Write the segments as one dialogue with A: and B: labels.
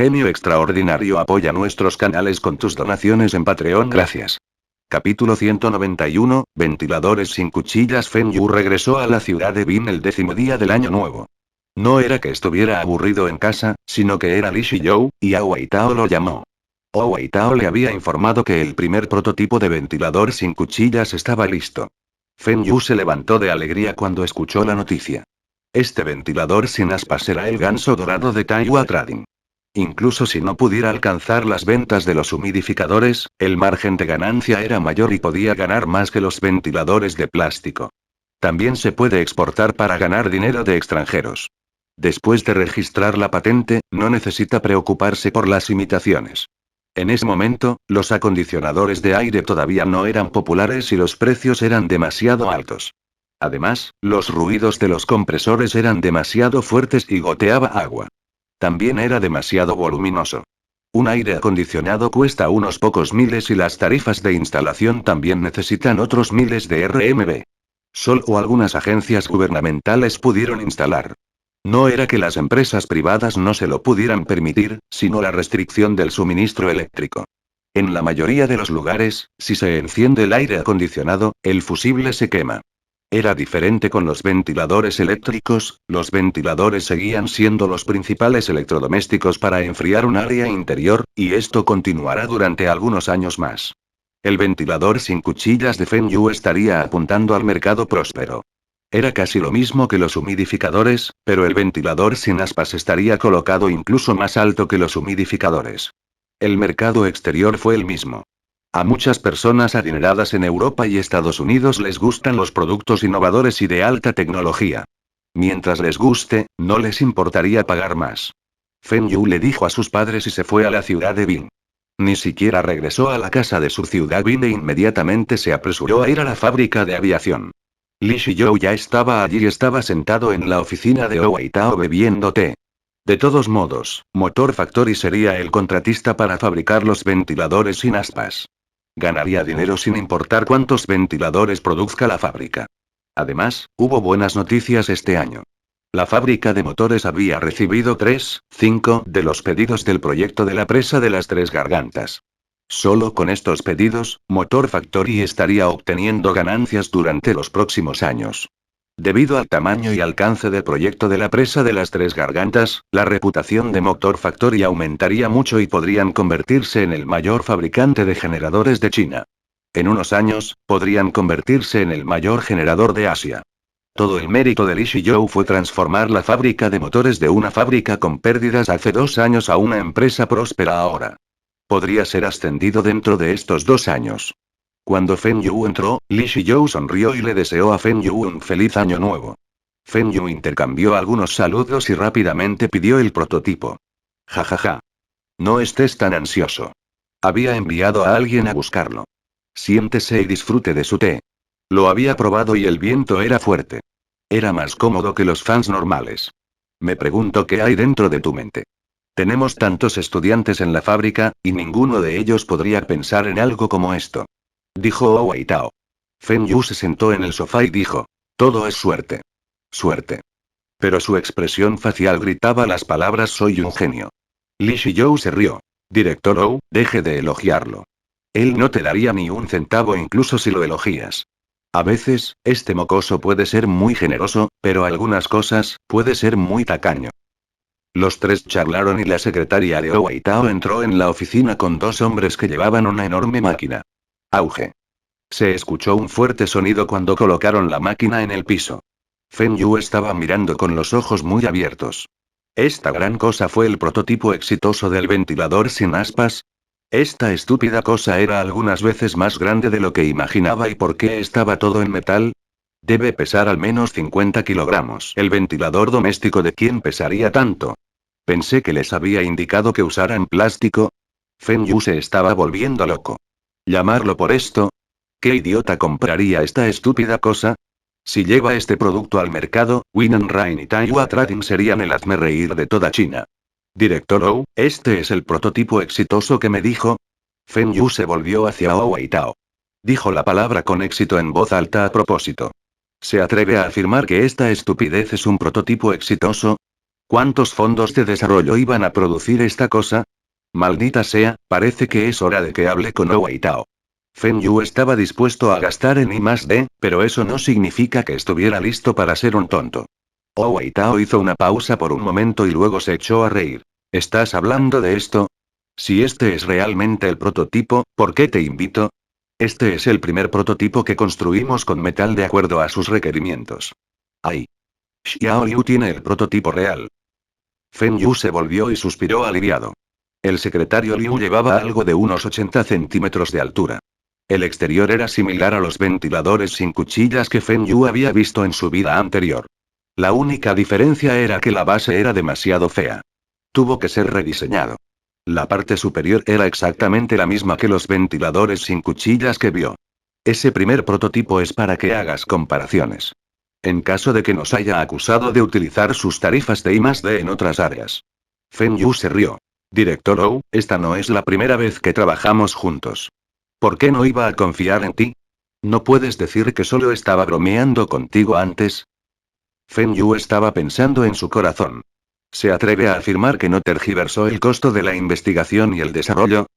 A: genio extraordinario. Apoya nuestros canales con tus donaciones en Patreon. Gracias. Capítulo 191, Ventiladores sin cuchillas. Feng Yu regresó a la ciudad de Bin el 10º día del año nuevo. No era que estuviera aburrido en casa, sino que era Li Shiyou, y Hou Weitao lo llamó. Hou Weitao le había informado que el primer prototipo de ventilador sin cuchillas estaba listo. Feng Yu se levantó de alegría cuando escuchó la noticia. Este ventilador sin aspas será el ganso dorado de Taiwan Trading. Incluso si no pudiera alcanzar las ventas de los humidificadores, el margen de ganancia era mayor y podía ganar más que los ventiladores de plástico. También se puede exportar para ganar dinero de extranjeros. Después de registrar la patente, no necesita preocuparse por las imitaciones. En ese momento, los acondicionadores de aire todavía no eran populares y los precios eran demasiado altos. Además, los ruidos de los compresores eran demasiado fuertes y goteaba agua. También era demasiado voluminoso. Un aire acondicionado cuesta unos pocos miles y las tarifas de instalación también necesitan otros miles de RMB. Solo algunas agencias gubernamentales pudieron instalar. No era que las empresas privadas no se lo pudieran permitir, sino la restricción del suministro eléctrico. En la mayoría de los lugares, si se enciende el aire acondicionado, el fusible se quema. Era diferente con los ventiladores eléctricos. Los ventiladores seguían siendo los principales electrodomésticos para enfriar un área interior, y esto continuará durante algunos años más. El ventilador sin cuchillas de Feng Yu estaría apuntando al mercado próspero. Era casi lo mismo que los humidificadores, pero el ventilador sin aspas estaría colocado incluso más alto que los humidificadores. El mercado exterior fue el mismo. A muchas personas adineradas en Europa y Estados Unidos les gustan los productos innovadores y de alta tecnología. Mientras les guste, no les importaría pagar más. Feng Yu le dijo a sus padres y se fue a la ciudad de Bin. Ni siquiera regresó a la casa de su ciudad Bin e inmediatamente se apresuró a ir a la fábrica de aviación. Li Shiyou ya estaba allí y estaba sentado en la oficina de Hou Weitao bebiendo té. De todos modos, Motor Factory sería el contratista para fabricar los ventiladores sin aspas. Ganaría dinero sin importar cuántos ventiladores produzca la fábrica. Además, hubo buenas noticias este año. La fábrica de motores había recibido 5 de los pedidos del proyecto de la presa de las Tres Gargantas. Solo con estos pedidos, Motor Factory estaría obteniendo ganancias durante los próximos años. Debido al tamaño y alcance del proyecto de la presa de las Tres Gargantas, la reputación de Motor Factory aumentaría mucho y podrían convertirse en el mayor fabricante de generadores de China. En unos años, podrían convertirse en el mayor generador de Asia. Todo el mérito de Li Shiyou fue transformar la fábrica de motores de una fábrica con pérdidas hace 2 años a una empresa próspera ahora. Podría ser ascendido dentro de estos 2 años. Cuando Feng Yu entró, Li Shiyou sonrió y le deseó a Feng Yu un feliz año nuevo. Feng Yu intercambió algunos saludos y rápidamente pidió el prototipo. Jajaja. No estés tan ansioso. Había enviado a alguien a buscarlo. Siéntese y disfrute de su té. Lo había probado y el viento era fuerte. Era más cómodo que los fans normales. Me pregunto qué hay dentro de tu mente. Tenemos tantos estudiantes en la fábrica, y ninguno de ellos podría pensar en algo como esto. Dijo Hou Weitao. Feng Yu se sentó en el sofá y dijo: todo es suerte. Suerte. Pero su expresión facial gritaba las palabras soy un genio. Li Shiyou se rió. Director Hou, deje de elogiarlo. Él no te daría ni un centavo incluso si lo elogias. A veces, este mocoso puede ser muy generoso, pero algunas cosas, puede ser muy tacaño. Los tres charlaron y la secretaria de Hou Weitao entró en la oficina con 2 hombres que llevaban una enorme máquina. Auge. Se escuchó un fuerte sonido cuando colocaron la máquina en el piso. Feng Yu estaba mirando con los ojos muy abiertos. ¿Esta gran cosa fue el prototipo exitoso del ventilador sin aspas? Esta estúpida cosa era algunas veces más grande de lo que imaginaba. ¿Y por qué estaba todo en metal? Debe pesar al menos 50 kilogramos. ¿El ventilador doméstico de quién pesaría tanto? Pensé que les había indicado que usaran plástico. Feng Yu se estaba volviendo loco. ¿Llamarlo por esto? ¿Qué idiota compraría esta estúpida cosa? Si lleva este producto al mercado, Winan Rain y Taiwan Trading serían el hazmerreír de toda China. Director Hou, ¿este es el prototipo exitoso que me dijo? Feng Yu se volvió hacia Hou Weitao. Dijo la palabra con éxito en voz alta a propósito. ¿Se atreve a afirmar que esta estupidez es un prototipo exitoso? ¿Cuántos fondos de desarrollo iban a producir esta cosa? Maldita sea, parece que es hora de que hable con Wei Tao. Feng Yu estaba dispuesto a gastar en I+D, pero eso no significa que estuviera listo para ser un tonto. Wei Tao hizo una pausa por un momento y luego se echó a reír. ¿Estás hablando de esto? Si este es realmente el prototipo, ¿por qué te invito? Este es el primer prototipo que construimos con metal de acuerdo a sus requerimientos. Ay. Xiao Liu tiene el prototipo real. Feng Yu se volvió y suspiró aliviado. El secretario Liu llevaba algo de unos 80 centímetros de altura. El exterior era similar a los ventiladores sin cuchillas que Feng Yu había visto en su vida anterior. La única diferencia era que la base era demasiado fea. Tuvo que ser rediseñado. La parte superior era exactamente la misma que los ventiladores sin cuchillas que vio. Ese primer prototipo es para que hagas comparaciones. En caso de que nos haya acusado de utilizar sus tarifas de I+D en otras áreas. Feng Yu se rió. Director Ou, esta no es la primera vez que trabajamos juntos. ¿Por qué no iba a confiar en ti? ¿No puedes decir que solo estaba bromeando contigo antes? Feng Yu estaba pensando en su corazón. ¿Se atreve a afirmar que no tergiversó el costo de la investigación y el desarrollo?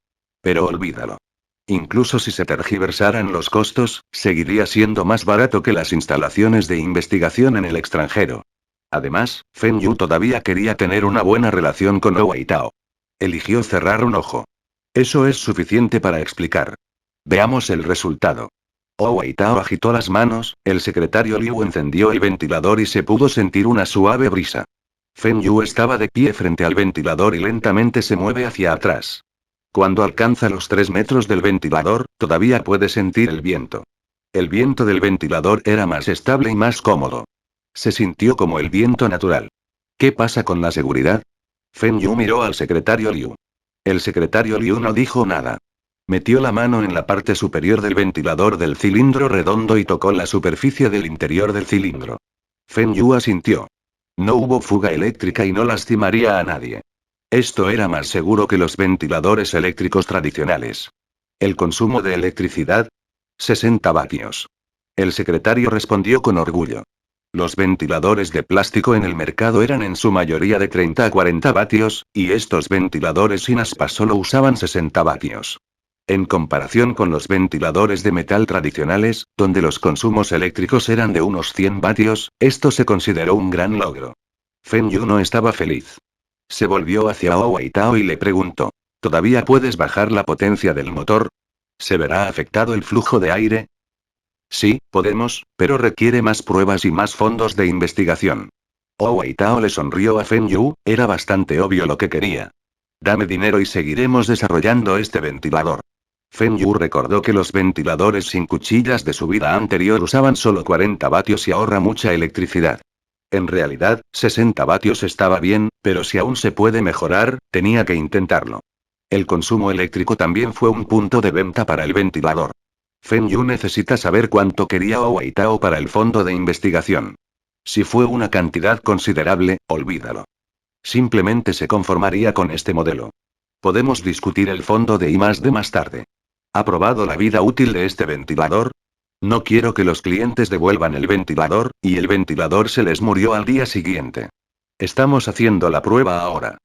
A: Pero olvídalo. Incluso si se tergiversaran los costos, seguiría siendo más barato que las instalaciones de investigación en el extranjero. Además, Feng Yu todavía quería tener una buena relación con Wei Tao. Eligió cerrar un ojo. Eso es suficiente para explicar. Veamos el resultado. Wei Tao agitó las manos, el secretario Liu encendió el ventilador y se pudo sentir una suave brisa. Feng Yu estaba de pie frente al ventilador y lentamente se mueve hacia atrás. Cuando alcanza los 3 metros del ventilador, todavía puede sentir el viento. El viento del ventilador era más estable y más cómodo. Se sintió como el viento natural. ¿Qué pasa con la seguridad? Feng Yu miró al secretario Liu. El secretario Liu no dijo nada. Metió la mano en la parte superior del ventilador del cilindro redondo y tocó la superficie del interior del cilindro. Feng Yu asintió. No hubo fuga eléctrica y no lastimaría a nadie. Esto era más seguro que los ventiladores eléctricos tradicionales. ¿El consumo de electricidad? 60 vatios. El secretario respondió con orgullo. Los ventiladores de plástico en el mercado eran en su mayoría de 30 a 40 vatios, y estos ventiladores sin aspas solo usaban 60 vatios. En comparación con los ventiladores de metal tradicionales, donde los consumos eléctricos eran de unos 100 vatios, esto se consideró un gran logro. Feng Yu no estaba feliz. Se volvió hacia Wei Tao y le preguntó: ¿todavía puedes bajar la potencia del motor? ¿Se verá afectado el flujo de aire? Sí, podemos, pero requiere más pruebas y más fondos de investigación. Wei Tao le sonrió a Feng Yu, era bastante obvio lo que quería. Dame dinero y seguiremos desarrollando este ventilador. Feng Yu recordó que los ventiladores sin cuchillas de su vida anterior usaban solo 40 vatios y ahorra mucha electricidad. En realidad, 60 vatios estaba bien, pero si aún se puede mejorar, tenía que intentarlo. El consumo eléctrico también fue un punto de venta para el ventilador. Feng Yu necesita saber cuánto quería Wei Tao para el fondo de investigación. Si fue una cantidad considerable, olvídalo. Simplemente se conformaría con este modelo. Podemos discutir el fondo de I+D más tarde. ¿Ha probado la vida útil de este ventilador? No quiero que los clientes devuelvan el ventilador, y el ventilador se les murió al día siguiente. Estamos haciendo la prueba ahora.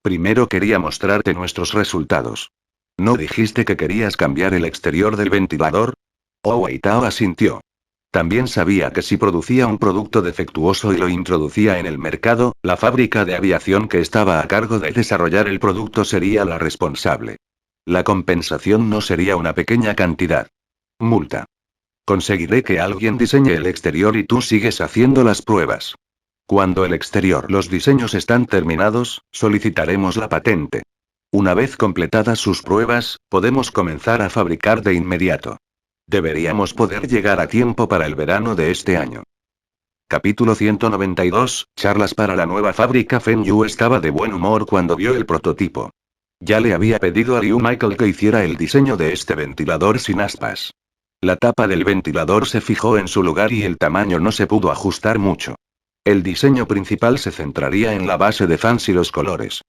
A: Primero quería mostrarte nuestros resultados. ¿No dijiste que querías cambiar el exterior del ventilador? Wei Tao asintió. También sabía que si producía un producto defectuoso y lo introducía en el mercado, la fábrica de aviación que estaba a cargo de desarrollar el producto sería la responsable. La compensación no sería una pequeña cantidad. Multa. Conseguiré que alguien diseñe el exterior y tú sigues haciendo las pruebas. Cuando el exterior, los diseños están terminados, solicitaremos la patente. Una vez completadas sus pruebas, podemos comenzar a fabricar de inmediato. Deberíamos poder llegar a tiempo para el verano de este año. Capítulo 192, charlas para la nueva fábrica. Feng Yu estaba de buen humor cuando vio el prototipo. Ya le había pedido a Liu Michael que hiciera el diseño de este ventilador sin aspas. La tapa del ventilador se fijó en su lugar y el tamaño no se pudo ajustar mucho. El diseño principal se centraría en la base de fans y los colores.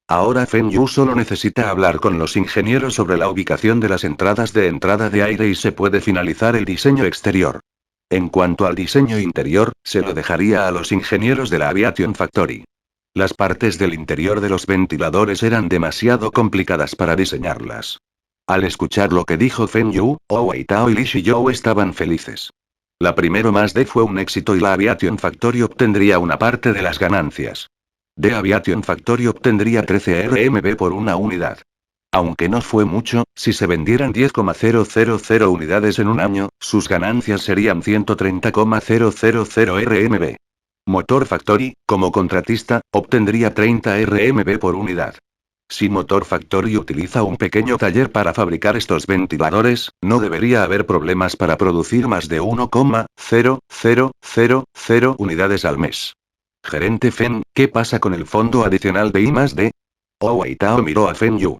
A: Ahora Feng Yu solo necesita hablar con los ingenieros sobre la ubicación de las entradas de entrada de aire y se puede finalizar el diseño exterior. En cuanto al diseño interior, se lo dejaría a los ingenieros de la Aviation Factory. Las partes del interior de los ventiladores eran demasiado complicadas para diseñarlas. Al escuchar lo que dijo Feng Yu, Wei Tao y Li Shiyou estaban felices. La primero más D fue un éxito y la Aviation Factory obtendría una parte de las ganancias. The Aviation Factory obtendría 13 RMB por una unidad. Aunque no fue mucho, si se vendieran 10,000 unidades en un año, sus ganancias serían 130,000 RMB. Motor Factory, como contratista, obtendría 30 RMB por unidad. Si Motor Factory utiliza un pequeño taller para fabricar estos ventiladores, no debería haber problemas para producir más de 1,0000 unidades al mes. Gerente Feng, ¿qué pasa con el fondo adicional de I+D? Wei Tao miró a Feng Yu.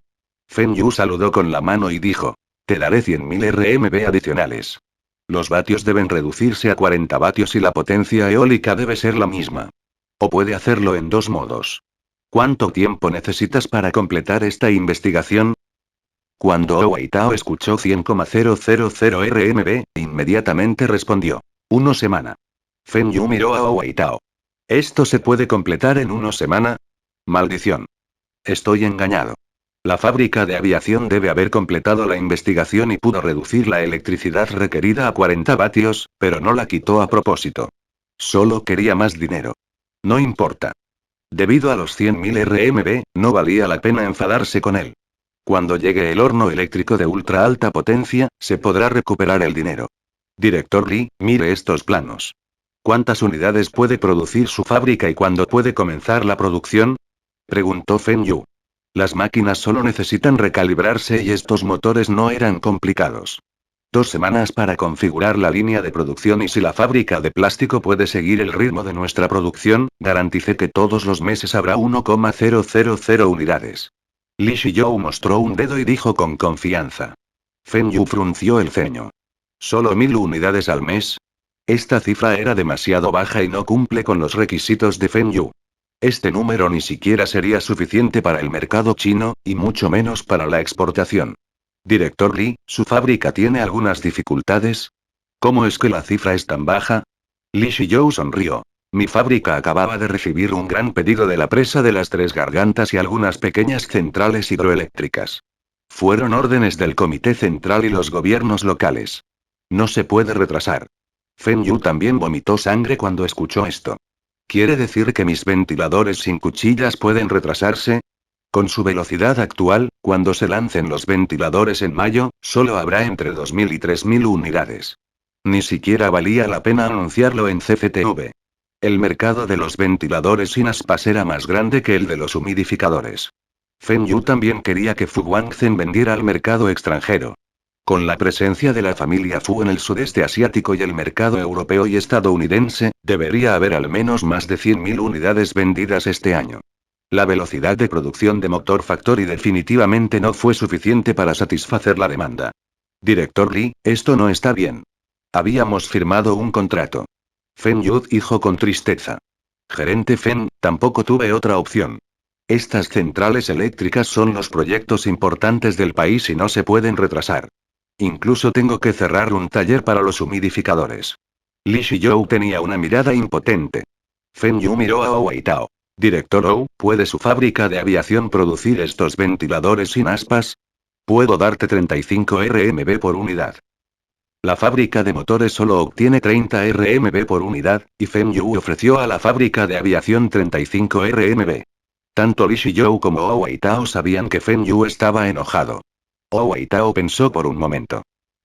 A: Feng Yu saludó con la mano y dijo: te daré 100.000 RMB adicionales. Los vatios deben reducirse a 40 vatios y la potencia eólica debe ser la misma. O puede hacerlo en dos modos. ¿Cuánto tiempo necesitas para completar esta investigación? Cuando Wei Tao escuchó 100,000 RMB, inmediatamente respondió: una semana. Feng Yu miró a Wei Tao. ¿Esto se puede completar en una semana? Maldición. Estoy engañado. La fábrica de aviación debe haber completado la investigación y pudo reducir la electricidad requerida a 40 vatios, pero no la quitó a propósito. Solo quería más dinero. No importa. Debido a los 100.000 RMB, no valía la pena enfadarse con él. Cuando llegue el horno eléctrico de ultra alta potencia, se podrá recuperar el dinero. Director Li, mire estos planos. ¿Cuántas unidades puede producir su fábrica y cuándo puede comenzar la producción? Preguntó Feng Yu. Las máquinas solo necesitan recalibrarse y estos motores no eran complicados. 2 semanas para configurar la línea de producción y si la fábrica de plástico puede seguir el ritmo de nuestra producción, garanticé que todos los meses habrá 1,000 unidades. Li Shiyou mostró un dedo y dijo con confianza. Feng Yu frunció el ceño. ¿Solo 1000 unidades al mes? Esta cifra era demasiado baja y no cumple con los requisitos de Feng Yu. Este número ni siquiera sería suficiente para el mercado chino, y mucho menos para la exportación. Director Li, ¿su fábrica tiene algunas dificultades? ¿Cómo es que la cifra es tan baja? Li Shiyou sonrió. Mi fábrica acababa de recibir un gran pedido de la presa de las Tres Gargantas y algunas pequeñas centrales hidroeléctricas. Fueron órdenes del Comité Central y los gobiernos locales. No se puede retrasar. Feng Yu también vomitó sangre cuando escuchó esto. ¿Quiere decir que mis ventiladores sin cuchillas pueden retrasarse? Con su velocidad actual, cuando se lancen los ventiladores en mayo, solo habrá entre 2.000 y 3.000 unidades. Ni siquiera valía la pena anunciarlo en CCTV. El mercado de los ventiladores sin aspas era más grande que el de los humidificadores. Feng Yu también quería que Fu Guangzhen vendiera al mercado extranjero. Con la presencia de la familia Fu en el sudeste asiático y el mercado europeo y estadounidense, debería haber al menos más de 100.000 unidades vendidas este año. La velocidad de producción de Motor Factory definitivamente no fue suficiente para satisfacer la demanda. Director Li, esto no está bien. Habíamos firmado un contrato. Feng Yu dijo con tristeza. Gerente Feng, tampoco tuve otra opción. Estas centrales eléctricas son los proyectos importantes del país y no se pueden retrasar. Incluso tengo que cerrar un taller para los humidificadores. Li Shiyou tenía una mirada impotente. Feng Yu miró a Wei Tao. Director Ou, ¿puede su fábrica de aviación producir estos ventiladores sin aspas? Puedo darte 35 RMB por unidad. La fábrica de motores solo obtiene 30 RMB por unidad, y Feng Yu ofreció a la fábrica de aviación 35 RMB. Tanto Li Shiyou como Wei Tao sabían que Feng Yu estaba enojado. Wei Tao pensó por un momento.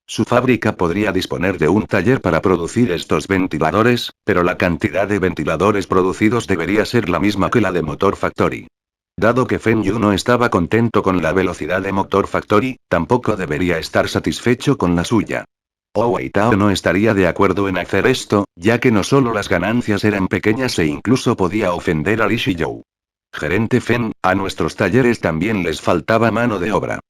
A: Su fábrica podría disponer de un taller para producir estos ventiladores, pero la cantidad de ventiladores producidos debería ser la misma que la de Motor Factory. Dado que Feng Yu no estaba contento con la velocidad de Motor Factory, tampoco debería estar satisfecho con la suya. Wei Tao no estaría de acuerdo en hacer esto, ya que no solo las ganancias eran pequeñas e incluso podía ofender a Li Shiyou. Gerente Feng, a nuestros talleres también les faltaba mano de obra.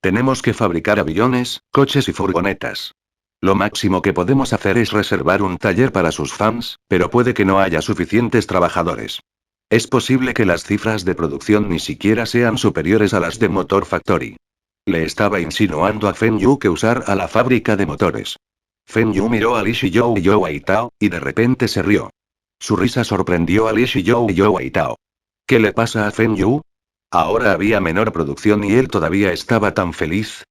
A: Tenemos que fabricar aviones, coches y furgonetas. Lo máximo que podemos hacer es reservar un taller para sus fans, pero puede que no haya suficientes trabajadores. Es posible que las cifras de producción ni siquiera sean superiores a las de Motor Factory. Le estaba insinuando a Feng Yu que usar a la fábrica de motores. Feng Yu miró a Li Shiyou y Wei Tao, y de repente se rió. Su risa sorprendió a Li Shiyou y Wei Tao. ¿Qué le pasa a Feng Yu? Ahora había menor producción y él todavía estaba tan feliz.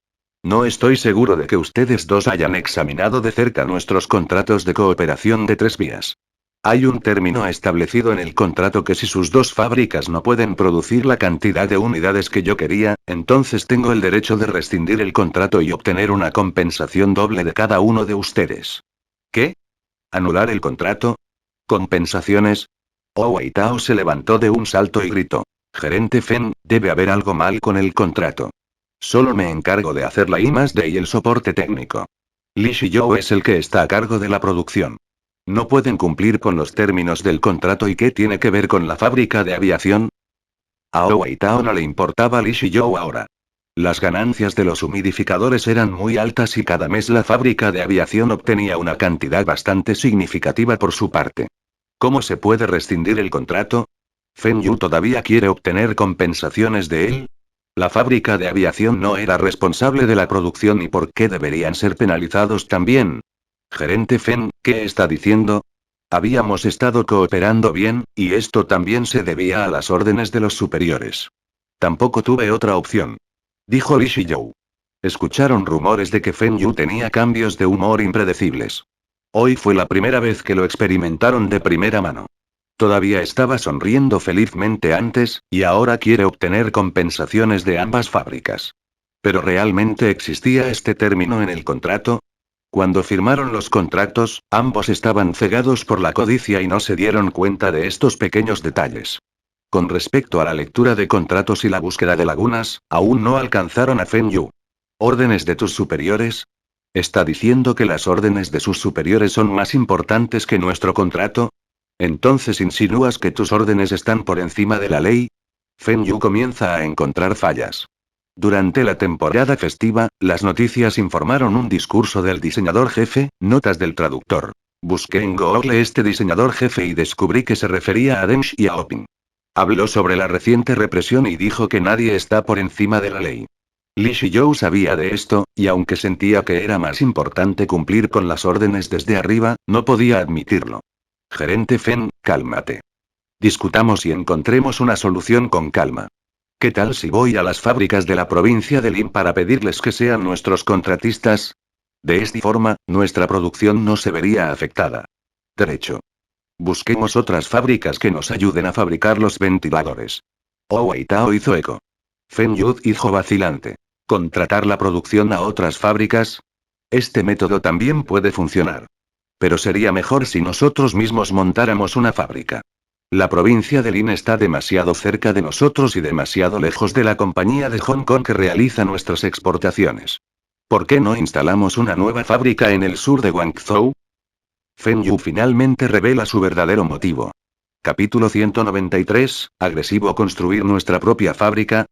A: No estoy seguro de que ustedes dos hayan examinado de cerca nuestros contratos de cooperación de 3 vías. Hay un término establecido en el contrato que si sus dos fábricas no pueden producir la cantidad de unidades que yo quería, entonces tengo el derecho de rescindir el contrato y obtener una compensación doble de cada uno de ustedes. ¿Qué? ¿Anular el contrato? ¿Compensaciones? Wei Tao se levantó de un salto y gritó. Gerente Feng, debe haber algo mal con el contrato. Solo me encargo de hacer la I+D y el soporte técnico. Li Shiyou es el que está a cargo de la producción. ¿No pueden cumplir con los términos del contrato y qué tiene que ver con la fábrica de aviación? A Wei Tao no le importaba Li Shiyou ahora. Las ganancias de los humidificadores eran muy altas y cada mes la fábrica de aviación obtenía una cantidad bastante significativa por su parte. ¿Cómo se puede rescindir el contrato? ¿Feng Yu todavía quiere obtener compensaciones de él? La fábrica de aviación no era responsable de la producción y ¿por qué deberían ser penalizados también? Gerente Feng, ¿qué está diciendo? Habíamos estado cooperando bien, y esto también se debía a las órdenes de los superiores. Tampoco tuve otra opción. Dijo Li Shiyou. Escucharon rumores de que Feng Yu tenía cambios de humor impredecibles. Hoy fue la primera vez que lo experimentaron de primera mano. Todavía estaba sonriendo felizmente antes, y ahora quiere obtener compensaciones de ambas fábricas. ¿Pero realmente existía este término en el contrato? Cuando firmaron los contratos, ambos estaban cegados por la codicia y no se dieron cuenta de estos pequeños detalles. Con respecto a la lectura de contratos y la búsqueda de lagunas, aún no alcanzaron a Feng Yu. ¿Órdenes de tus superiores? ¿Está diciendo que las órdenes de sus superiores son más importantes que nuestro contrato? ¿Entonces insinúas que tus órdenes están por encima de la ley? Feng Yu comienza a encontrar fallas. Durante la temporada festiva, las noticias informaron un discurso del diseñador jefe, notas del traductor. Busqué en Google este diseñador jefe y descubrí que se refería a Deng Xiaoping. Habló sobre la reciente represión y dijo que nadie está por encima de la ley. Li Shiyou sabía de esto, y aunque sentía que era más importante cumplir con las órdenes desde arriba, no podía admitirlo. Gerente Feng, cálmate. Discutamos y encontremos una solución con calma. ¿Qué tal si voy a las fábricas de la provincia de Lin para pedirles que sean nuestros contratistas? De esta forma, nuestra producción no se vería afectada. Derecho. Busquemos otras fábricas que nos ayuden a fabricar los ventiladores. Wei Tao hizo eco. Feng Yu hizo vacilante. ¿Contratar la producción a otras fábricas? Este método también puede funcionar. Pero sería mejor si nosotros mismos montáramos una fábrica. La provincia de Lin está demasiado cerca de nosotros y demasiado lejos de la compañía de Hong Kong que realiza nuestras exportaciones. ¿Por qué no instalamos una nueva fábrica en el sur de Guangzhou? Feng Yu finalmente revela su verdadero motivo. Capítulo 193, agresivo construir nuestra propia fábrica.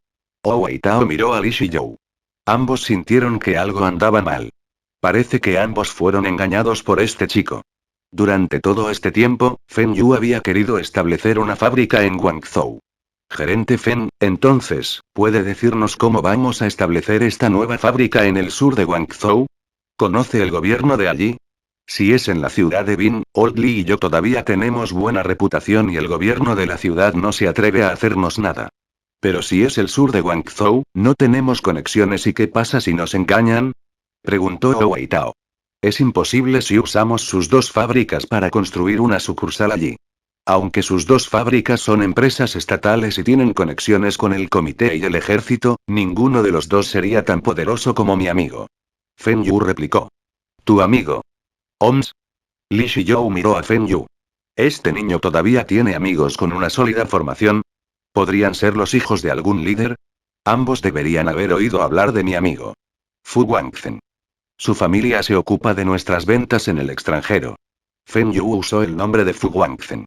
A: Wei Tao miró a Li Shiyou. Ambos sintieron que algo andaba mal. Parece que ambos fueron engañados por este chico. Durante todo este tiempo, Feng Yu había querido establecer una fábrica en Guangzhou. Gerente Feng, entonces, ¿puede decirnos cómo vamos a establecer esta nueva fábrica en el sur de Guangzhou? ¿Conoce el gobierno de allí? Si es en la ciudad de Bin, Old Li y yo todavía tenemos buena reputación y el gobierno de la ciudad no se atreve a hacernos nada. Pero si es el sur de Guangzhou, no tenemos conexiones y ¿qué pasa si nos engañan? Preguntó Wei Tao. Es imposible si usamos sus dos fábricas para construir una sucursal allí. Aunque sus dos fábricas son empresas estatales y tienen conexiones con el comité y el ejército, ninguno de los dos sería tan poderoso como mi amigo. Feng Yu replicó. ¿Tu amigo? ¿Oms? Li Shiyou miró a Feng Yu. ¿Este niño todavía tiene amigos con una sólida formación? ¿Podrían ser los hijos de algún líder? Ambos deberían haber oído hablar de mi amigo. Fu Guangzhen. Su familia se ocupa de nuestras ventas en el extranjero. Feng Yu usó el nombre de Fu Guangzhen.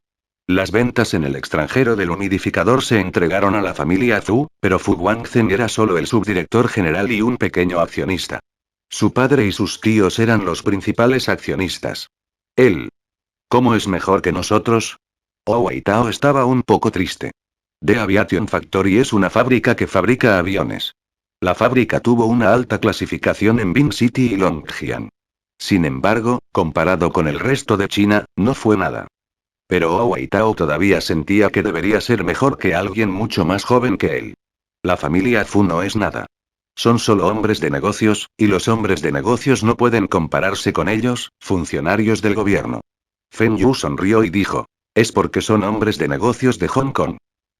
A: Las ventas en el extranjero del humidificador se entregaron a la familia Zhu, pero Fu Guangzhen era solo el subdirector general y un pequeño accionista. Su padre y sus tíos eran los principales accionistas. Él. ¿Cómo es mejor que nosotros? Wei Tao estaba un poco triste. The Aviation Factory es una fábrica que fabrica aviones. La fábrica tuvo una alta clasificación en Bin City y Longjiang. Sin embargo, comparado con el resto de China, no fue nada. Pero Wei Tao todavía sentía que debería ser mejor que alguien mucho más joven que él. La familia Fu no es nada. Son solo hombres de negocios, y los hombres de negocios no pueden compararse con ellos, funcionarios del gobierno. Feng Yu sonrió y dijo. Es porque son hombres de negocios de Hong Kong.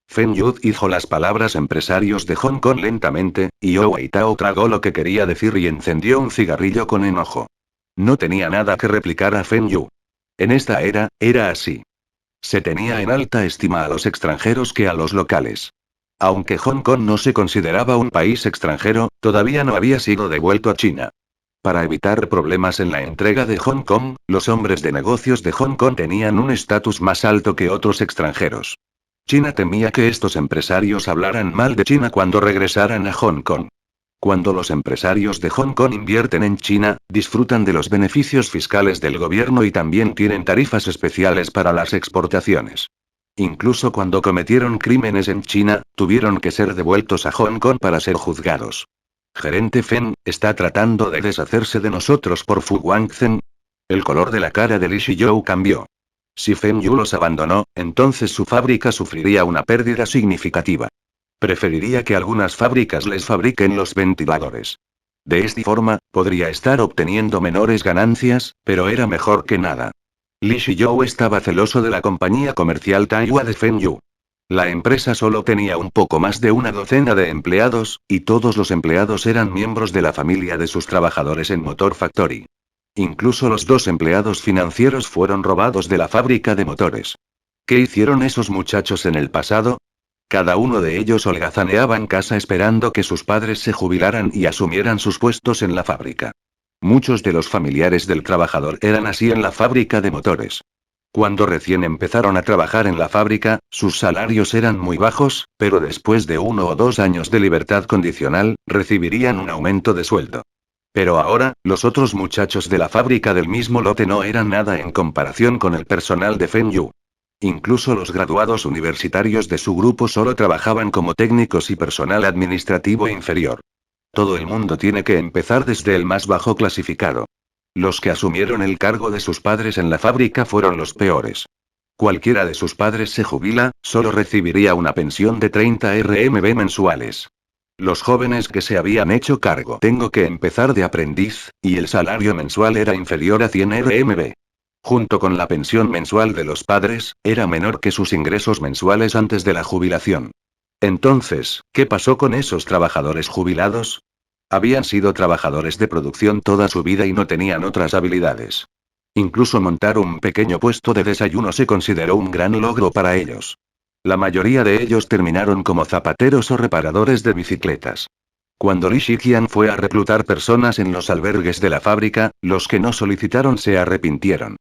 A: Feng Yu dijo las palabras empresarios de Hong Kong lentamente, y Wei Tao tragó lo que quería decir y encendió un cigarrillo con enojo. No tenía nada que replicar a Feng Yu. En esta era así. Se tenía en alta estima a los extranjeros que a los locales. Aunque Hong Kong no se consideraba un país extranjero, todavía no había sido devuelto a China. Para evitar problemas en la entrega de Hong Kong, los hombres de negocios de Hong Kong tenían un estatus más alto que otros extranjeros. China temía que estos empresarios hablaran mal de China cuando regresaran a Hong Kong. Cuando los empresarios de Hong Kong invierten en China, disfrutan de los beneficios fiscales del gobierno y también tienen tarifas especiales para las exportaciones. Incluso cuando cometieron crímenes en China, tuvieron que ser devueltos a Hong Kong para ser juzgados. Gerente Feng, ¿está tratando de deshacerse de nosotros por Fu Guangzhen? El color de la cara de Li Shiyou cambió. Si Feng Yu los abandonó, entonces su fábrica sufriría una pérdida significativa. Preferiría que algunas fábricas les fabriquen los ventiladores. De esta forma, podría estar obteniendo menores ganancias, pero era mejor que nada. Li Shiyou estaba celoso de la compañía comercial Taihua de Feng Yu. La empresa solo tenía un poco más de una docena de empleados, y todos los empleados eran miembros de la familia de sus trabajadores en Motor Factory. Incluso los 2 empleados financieros fueron robados de la fábrica de motores. ¿Qué hicieron esos muchachos en el pasado? Cada uno de ellos holgazaneaba en casa esperando que sus padres se jubilaran y asumieran sus puestos en la fábrica. Muchos de los familiares del trabajador eran así en la fábrica de motores. Cuando recién empezaron a trabajar en la fábrica, sus salarios eran muy bajos, pero después de 1 o 2 años de libertad condicional, recibirían un aumento de sueldo. Pero ahora, los otros muchachos de la fábrica del mismo lote no eran nada en comparación con el personal de Feng Yu. Incluso los graduados universitarios de su grupo solo trabajaban como técnicos y personal administrativo inferior. Todo el mundo tiene que empezar desde el más bajo clasificado. Los que asumieron el cargo de sus padres en la fábrica fueron los peores. Cualquiera de sus padres se jubila, solo recibiría una pensión de 30 RMB mensuales. Los jóvenes que se habían hecho cargo tengo que empezar de aprendiz, y el salario mensual era inferior a 100 RMB. Junto con la pensión mensual de los padres, era menor que sus ingresos mensuales antes de la jubilación. Entonces, ¿qué pasó con esos trabajadores jubilados? Habían sido trabajadores de producción toda su vida y no tenían otras habilidades. Incluso montar un pequeño puesto de desayuno se consideró un gran logro para ellos. La mayoría de ellos terminaron como zapateros o reparadores de bicicletas. Cuando Li Shiqian fue a reclutar personas en los albergues de la fábrica, los que no solicitaron se arrepintieron.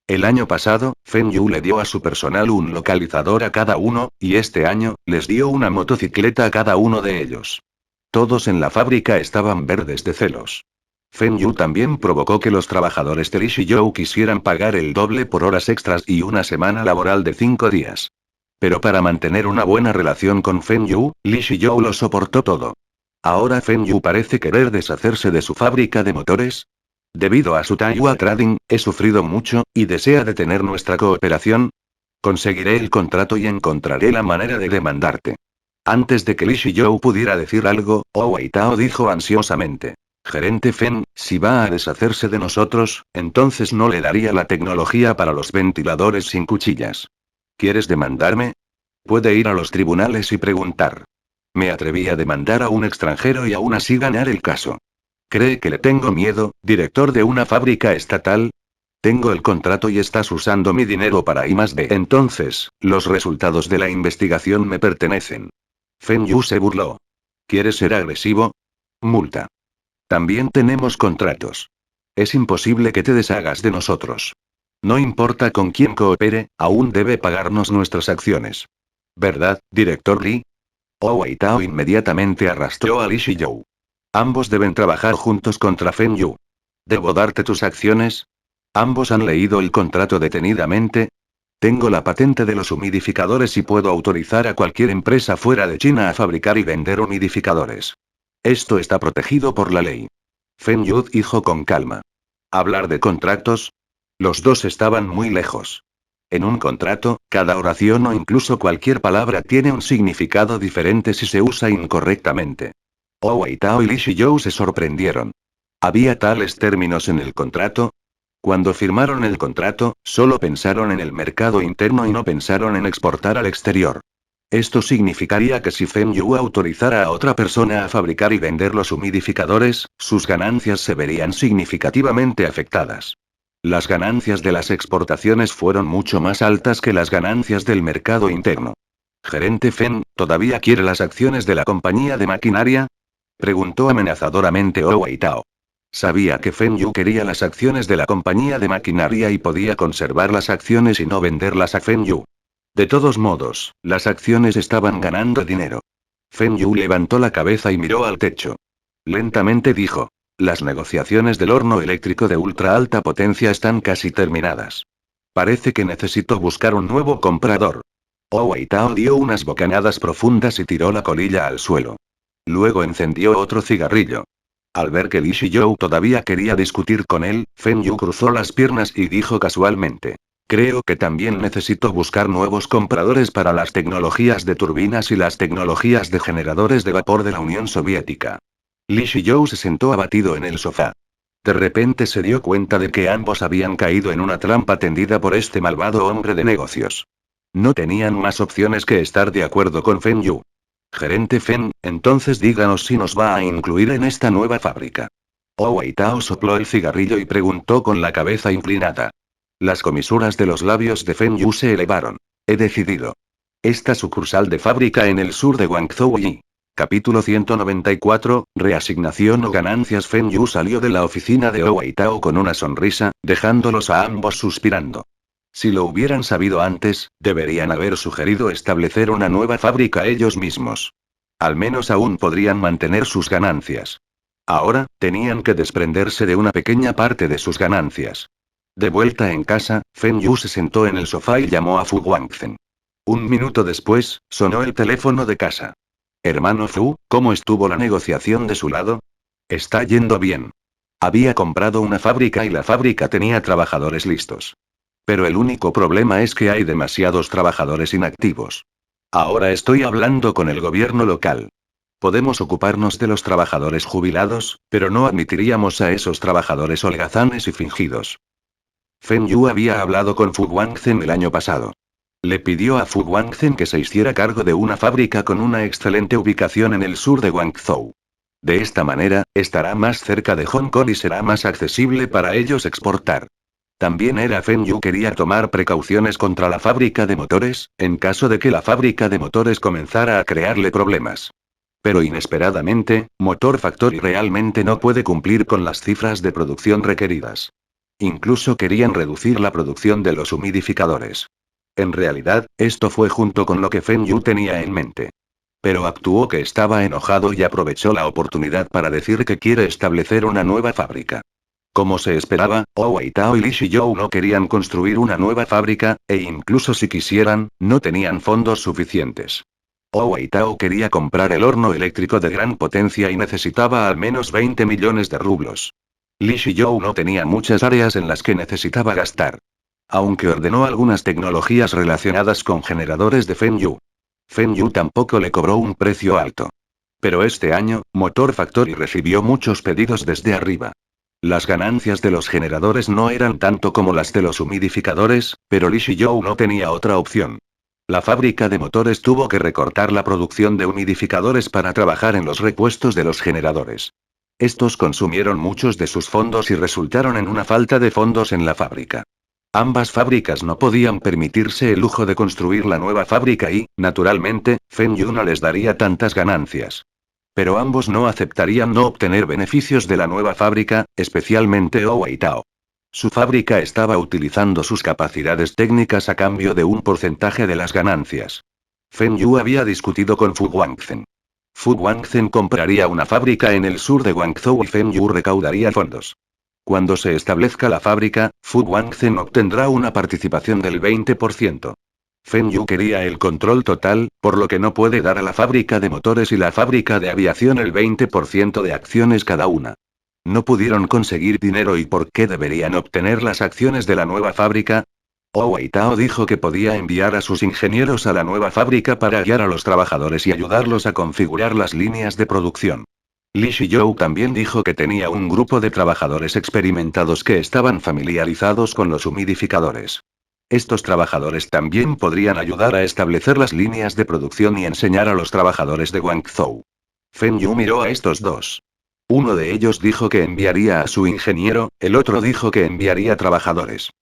A: El año pasado, Feng Yu le dio a su personal un localizador a cada uno, y este año, les dio una motocicleta a cada uno de ellos. Todos en la fábrica estaban verdes de celos. Feng Yu también provocó que los trabajadores de Li Shiyou quisieran pagar el doble por horas extras y una semana laboral de 5 días. Pero para mantener una buena relación con Feng Yu, Li Shiyou lo soportó todo. Ahora Feng Yu parece querer deshacerse de su fábrica de motores. Debido a su Taihua Trading, he sufrido mucho, y desea detener nuestra cooperación. Conseguiré el contrato y encontraré la manera de demandarte. Antes de que Li Shiyou pudiera decir algo, Wei Tao dijo ansiosamente. Gerente Feng, si va a deshacerse de nosotros, entonces no le daría la tecnología para los ventiladores sin cuchillas. ¿Quieres demandarme? Puede ir a los tribunales y preguntar. Me atreví a demandar a un extranjero y aún así ganar el caso. ¿Cree que le tengo miedo, director de una fábrica estatal? Tengo el contrato y estás usando mi dinero para I+D. Entonces, los resultados de la investigación me pertenecen. Feng Yu se burló. ¿Quieres ser agresivo? Multa. También tenemos contratos. Es imposible que te deshagas de nosotros. No importa con quién coopere, aún debe pagarnos nuestras acciones. ¿Verdad, director Li? Wei Tao inmediatamente arrastró a Li Shiyou. Ambos deben trabajar juntos contra Feng Yu. ¿Debo darte tus acciones? ¿Ambos han leído el contrato detenidamente? Tengo la patente de los humidificadores y puedo autorizar a cualquier empresa fuera de China a fabricar y vender humidificadores. Esto está protegido por la ley. Feng Yu dijo con calma. ¿Hablar de contratos? Los dos estaban muy lejos. En un contrato, cada oración o incluso cualquier palabra tiene un significado diferente si se usa incorrectamente. Wei Tao y Li Shiyou se sorprendieron. ¿Había tales términos en el contrato? Cuando firmaron el contrato, solo pensaron en el mercado interno y no pensaron en exportar al exterior. Esto significaría que si Feng Yu autorizara a otra persona a fabricar y vender los humidificadores, sus ganancias se verían significativamente afectadas. Las ganancias de las exportaciones fueron mucho más altas que las ganancias del mercado interno. Gerente Feng, ¿todavía quiere las acciones de la compañía de maquinaria? Preguntó amenazadoramente Wei Tao. Sabía que Feng Yu quería las acciones de la compañía de maquinaria y podía conservar las acciones y no venderlas a Feng Yu. De todos modos, las acciones estaban ganando dinero. Feng Yu levantó la cabeza y miró al techo. Lentamente dijo. Las negociaciones del horno eléctrico de ultra alta potencia están casi terminadas. Parece que necesito buscar un nuevo comprador. Wei Tao dio unas bocanadas profundas y tiró la colilla al suelo. Luego encendió otro cigarrillo. Al ver que Li Shiyou todavía quería discutir con él, Feng Yu cruzó las piernas y dijo casualmente. Creo que también necesito buscar nuevos compradores para las tecnologías de turbinas y las tecnologías de generadores de vapor de la Unión Soviética. Li Shiyou se sentó abatido en el sofá. De repente se dio cuenta de que ambos habían caído en una trampa tendida por este malvado hombre de negocios. No tenían más opciones que estar de acuerdo con Feng Yu. Gerente Feng, entonces díganos si nos va a incluir en esta nueva fábrica. Wei Tao sopló el cigarrillo y preguntó con la cabeza inclinada. Las comisuras de los labios de Feng Yu se elevaron. He decidido. Esta sucursal de fábrica en el sur de Guangzhou Yi. Capítulo 194, reasignación o ganancias. Feng Yu salió de la oficina de Wei Tao con una sonrisa, dejándolos a ambos suspirando. Si lo hubieran sabido antes, deberían haber sugerido establecer una nueva fábrica ellos mismos. Al menos aún podrían mantener sus ganancias. Ahora, tenían que desprenderse de una pequeña parte de sus ganancias. De vuelta en casa, Feng Yu se sentó en el sofá y llamó a Fu Guangzhen. Un minuto después, sonó el teléfono de casa. Hermano Fu, ¿cómo estuvo la negociación de su lado? Está yendo bien. Había comprado una fábrica y la fábrica tenía trabajadores listos. Pero el único problema es que hay demasiados trabajadores inactivos. Ahora estoy hablando con el gobierno local. Podemos ocuparnos de los trabajadores jubilados, pero no admitiríamos a esos trabajadores holgazanes y fingidos. Feng Yu había hablado con Fu Guangzhen el año pasado. Le pidió a Fu Guangzhen que se hiciera cargo de una fábrica con una excelente ubicación en el sur de Guangzhou. De esta manera, estará más cerca de Hong Kong y será más accesible para ellos exportar. También Feng Yu quería tomar precauciones contra la fábrica de motores, en caso de que la fábrica de motores comenzara a crearle problemas. Pero inesperadamente, Motor Factory realmente no puede cumplir con las cifras de producción requeridas. Incluso querían reducir la producción de los humidificadores. En realidad, esto fue junto con lo que Feng Yu tenía en mente. Pero actuó que estaba enojado y aprovechó la oportunidad para decir que quiere establecer una nueva fábrica. Como se esperaba, Wei Tao y Li Shiyou no querían construir una nueva fábrica, e incluso si quisieran, no tenían fondos suficientes. Wei Tao quería comprar el horno eléctrico de gran potencia y necesitaba al menos 20 millones de rublos. Li Shiyou no tenía muchas áreas en las que necesitaba gastar. Aunque ordenó algunas tecnologías relacionadas con generadores de Feng Yu. Feng Yu tampoco le cobró un precio alto. Pero este año, Motor Factory recibió muchos pedidos desde arriba. Las ganancias de los generadores no eran tanto como las de los humidificadores, pero Li Shiyou no tenía otra opción. La fábrica de motores tuvo que recortar la producción de humidificadores para trabajar en los repuestos de los generadores. Estos consumieron muchos de sus fondos y resultaron en una falta de fondos en la fábrica. Ambas fábricas no podían permitirse el lujo de construir la nueva fábrica y, naturalmente, Feng Yu no les daría tantas ganancias. Pero ambos no aceptarían no obtener beneficios de la nueva fábrica, especialmente Wei Tao. Su fábrica estaba utilizando sus capacidades técnicas a cambio de un porcentaje de las ganancias. Feng Yu había discutido con Fu Guangzhen. Fu Guangzhen compraría una fábrica en el sur de Guangzhou y Feng Yu recaudaría fondos. Cuando se establezca la fábrica, Fu Guangzhen obtendrá una participación del 20%. Feng Yu quería el control total, por lo que no puede dar a la fábrica de motores y la fábrica de aviación el 20% de acciones cada una. No pudieron conseguir dinero y ¿por qué deberían obtener las acciones de la nueva fábrica? Wei Tao dijo que podía enviar a sus ingenieros a la nueva fábrica para guiar a los trabajadores y ayudarlos a configurar las líneas de producción. Li Shiyou también dijo que tenía un grupo de trabajadores experimentados que estaban familiarizados con los humidificadores. Estos trabajadores también podrían ayudar a establecer las líneas de producción y enseñar a los trabajadores de Guangzhou. Feng Yu miró a estos dos. Uno de ellos dijo que enviaría a su ingeniero, el otro dijo que enviaría trabajadores.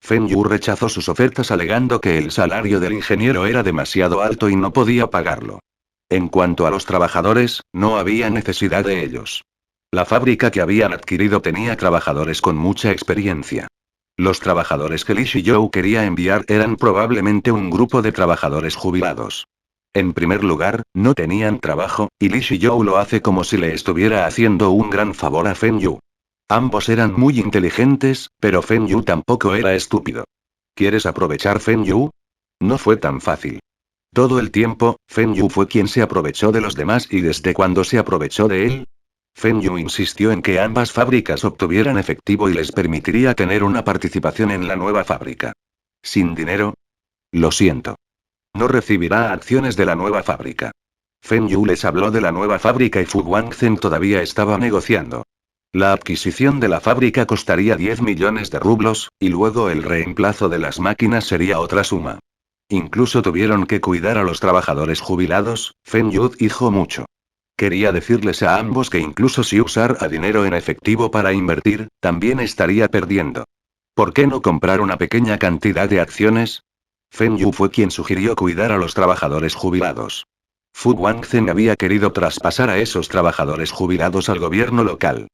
A: Feng Yu rechazó sus ofertas alegando que el salario del ingeniero era demasiado alto y no podía pagarlo. En cuanto a los trabajadores, no había necesidad de ellos. La fábrica que habían adquirido tenía trabajadores con mucha experiencia. Los trabajadores que Li Shiyou quería enviar eran probablemente un grupo de trabajadores jubilados. En primer lugar, no tenían trabajo, y Li Shiyou lo hace como si le estuviera haciendo un gran favor a Feng Yu. Ambos eran muy inteligentes, pero Feng Yu tampoco era estúpido. ¿Quieres aprovechar Feng Yu? No fue tan fácil. Todo el tiempo, Feng Yu fue quien se aprovechó de los demás y desde cuando se aprovechó de él. Feng Yu insistió en que ambas fábricas obtuvieran efectivo y les permitiría tener una participación en la nueva fábrica. ¿Sin dinero? Lo siento. No recibirá acciones de la nueva fábrica. Feng Yu les habló de la nueva fábrica y Fu Guangzhen todavía estaba negociando. La adquisición de la fábrica costaría 10 millones de rublos, y luego el reemplazo de las máquinas sería otra suma. Incluso tuvieron que cuidar a los trabajadores jubilados. Feng Yu dijo mucho. Quería decirles a ambos que incluso si usara dinero en efectivo para invertir, también estaría perdiendo. ¿Por qué no comprar una pequeña cantidad de acciones? Feng Yu fue quien sugirió cuidar a los trabajadores jubilados. Fu Guangzhen había querido traspasar a esos trabajadores jubilados al gobierno local.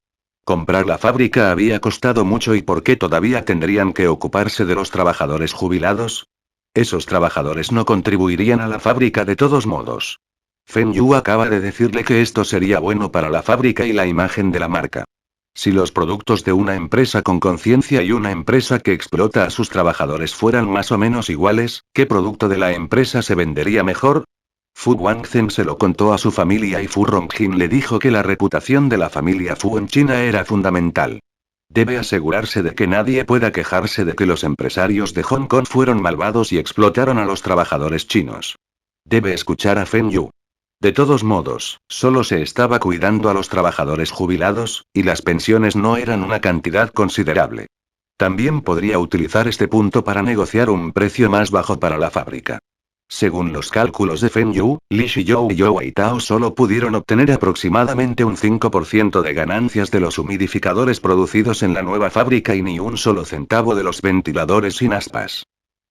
A: Comprar la fábrica había costado mucho y ¿por qué todavía tendrían que ocuparse de los trabajadores jubilados? Esos trabajadores no contribuirían a la fábrica de todos modos. Feng Yu acaba de decirle que esto sería bueno para la fábrica y la imagen de la marca. Si los productos de una empresa con conciencia y una empresa que explota a sus trabajadores fueran más o menos iguales, ¿qué producto de la empresa se vendería mejor? Fu Guangzhen se lo contó a su familia y Fu Rongjin le dijo que la reputación de la familia Fu en China era fundamental. Debe asegurarse de que nadie pueda quejarse de que los empresarios de Hong Kong fueron malvados y explotaron a los trabajadores chinos. Debe escuchar a Feng Yu. De todos modos, solo se estaba cuidando a los trabajadores jubilados, y las pensiones no eran una cantidad considerable. También podría utilizar este punto para negociar un precio más bajo para la fábrica. Según los cálculos de Feng Yu, Li Shiyou y Wei Tao solo pudieron obtener aproximadamente un 5% de ganancias de los humidificadores producidos en la nueva fábrica y ni un solo centavo de los ventiladores sin aspas.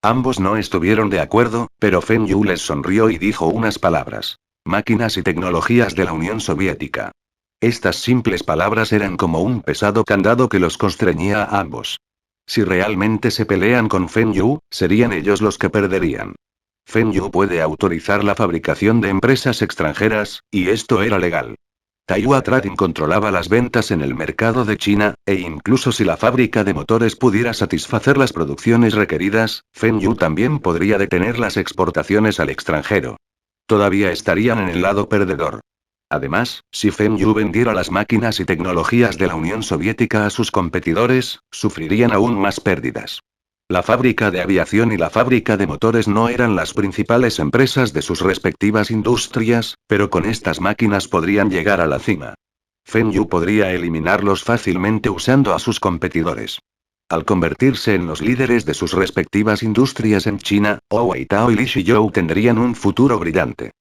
A: Ambos no estuvieron de acuerdo, pero Feng Yu les sonrió y dijo unas palabras. Máquinas y tecnologías de la Unión Soviética. Estas simples palabras eran como un pesado candado que los constreñía a ambos. Si realmente se pelean con Feng Yu, serían ellos los que perderían. Feng Yu puede autorizar la fabricación de empresas extranjeras, y esto era legal. Taihua Trading controlaba las ventas en el mercado de China, e incluso si la fábrica de motores pudiera satisfacer las producciones requeridas, Feng Yu también podría detener las exportaciones al extranjero. Todavía estarían en el lado perdedor. Además, si Feng Yu vendiera las máquinas y tecnologías de la Unión Soviética a sus competidores, sufrirían aún más pérdidas. La fábrica de aviación y la fábrica de motores no eran las principales empresas de sus respectivas industrias, pero con estas máquinas podrían llegar a la cima. Feng Yu podría eliminarlos fácilmente usando a sus competidores. Al convertirse en los líderes de sus respectivas industrias en China, Wei Tao y Li Shiyou tendrían un futuro brillante.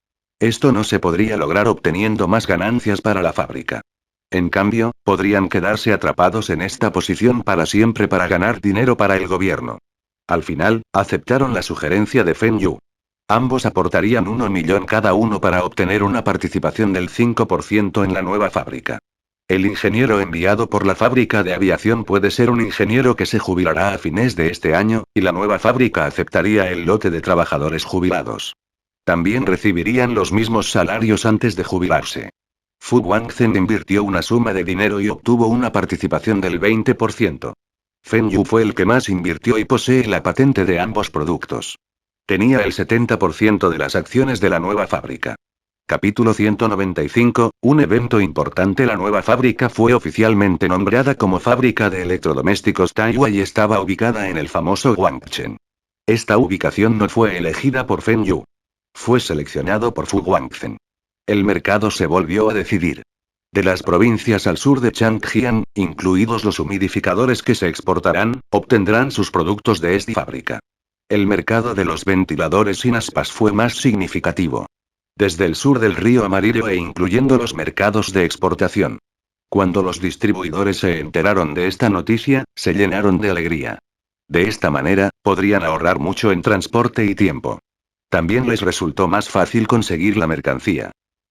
A: Esto no se podría lograr obteniendo más ganancias para la fábrica. En cambio, podrían quedarse atrapados en esta posición para siempre para ganar dinero para el gobierno. Al final, aceptaron la sugerencia de Feng Yu. Ambos aportarían 1 millón cada uno para obtener una participación del 5% en la nueva fábrica. El ingeniero enviado por la fábrica de aviación puede ser un ingeniero que se jubilará a fines de este año, y la nueva fábrica aceptaría el lote de trabajadores jubilados. También recibirían los mismos salarios antes de jubilarse. Fu Guangzhen invirtió una suma de dinero y obtuvo una participación del 20%. Feng Yu fue el que más invirtió y posee la patente de ambos productos. Tenía el 70% de las acciones de la nueva fábrica. Capítulo 195, un evento importante. La nueva fábrica fue oficialmente nombrada como Fábrica de Electrodomésticos Taihua y estaba ubicada en el famoso Guangzhen. Esta ubicación no fue elegida por Feng Yu. Fue seleccionado por Fu Guangzhen. El mercado se volvió a decidir. De las provincias al sur de Changjiang, incluidos los humidificadores que se exportarán, obtendrán sus productos de esta fábrica. El mercado de los ventiladores sin aspas fue más significativo. Desde el sur del río Amarillo e incluyendo los mercados de exportación. Cuando los distribuidores se enteraron de esta noticia, se llenaron de alegría. De esta manera, podrían ahorrar mucho en transporte y tiempo. También les resultó más fácil conseguir la mercancía.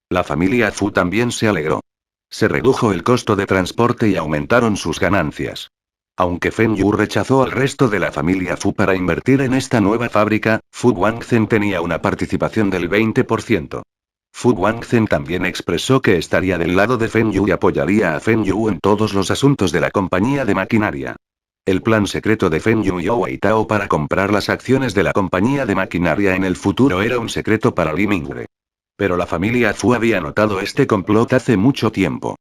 A: La familia Fu también se alegró. Se redujo el costo de transporte y aumentaron sus ganancias. Aunque Feng Yu rechazó al resto de la familia Fu para invertir en esta nueva fábrica, Fu Guangzhen tenía una participación del 20%. Fu Guangzhen también expresó que estaría del lado de Feng Yu y apoyaría a Feng Yu en todos los asuntos de la compañía de maquinaria. El plan secreto de Feng Yu y Wei Tao para comprar las acciones de la compañía de maquinaria en el futuro era un secreto para Li Mingre. Pero la familia Fu había notado este complot hace mucho tiempo.